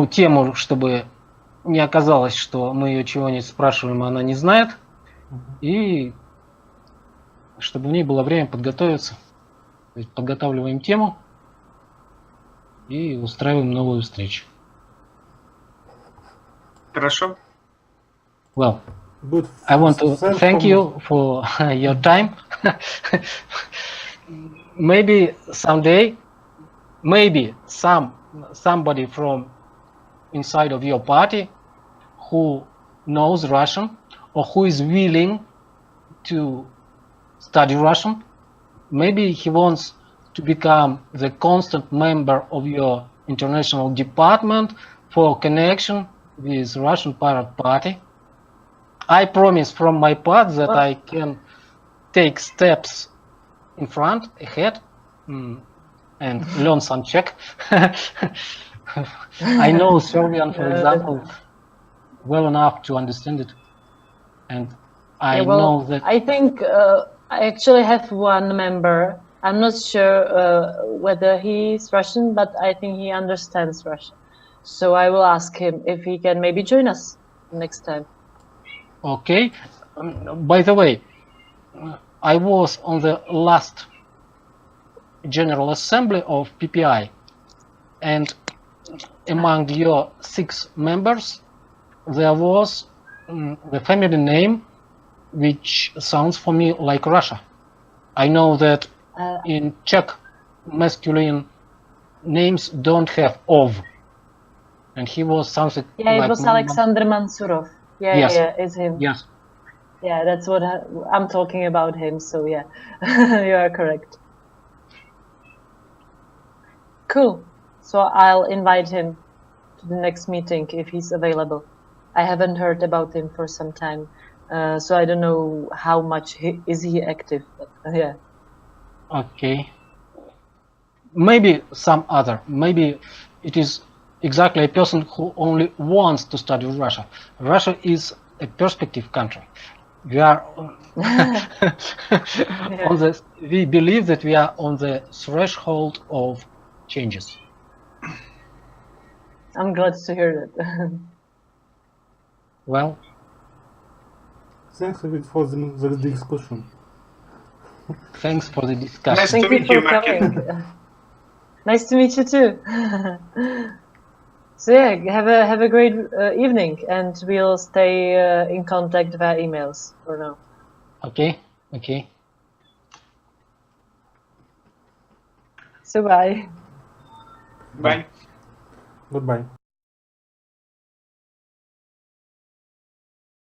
тему, чтобы не оказалось, что мы ее чего-нибудь спрашиваем, а она не знает. И чтобы у ней было время подготовиться. То есть подготавливаем тему и устраиваем новую встречу. Хорошо. Well, I want to thank you for your time. Maybe someday, somebody from inside of your party who knows Russian or who is willing to study Russian, maybe he wants to become the constant member of your international department for connection with Russian Pirate Party. I promise from my part that I can take steps in front, ahead, and learn some Czech. I know Serbian, for example, well enough to understand it, and I know that. I think I actually have one member. I'm not sure whether he's Russian, but I think he understands Russian. So I will ask him if he can maybe join us next time. Okay. By the way, I was on the last General Assembly of PPI, and among your 6 members, there was the family name which sounds for me like Russia. I know that in Czech masculine names don't have ov, and he was something like it was Alexander Mansurov. Yes. It's him. Yes. Yeah, that's what I'm talking about him. So yeah, you are correct. Cool. So I'll invite him to the next meeting if he's available. I haven't heard about him for some time, so I don't know how much is he active. But, yeah. Okay. Maybe some other. Maybe it is exactly a person who only wants to study Russia. Russia is a perspective country. We are on the. We believe that we are on the threshold of changes. I'm glad to hear that. Well, thanks for the discussion. Thanks for the discussion. Nice Thank to meet you you, for Marketa. coming. Nice to meet you too. So yeah, have a great evening, and we'll stay in contact via emails for now. Okay. Okay. So bye. Bye. Goodbye.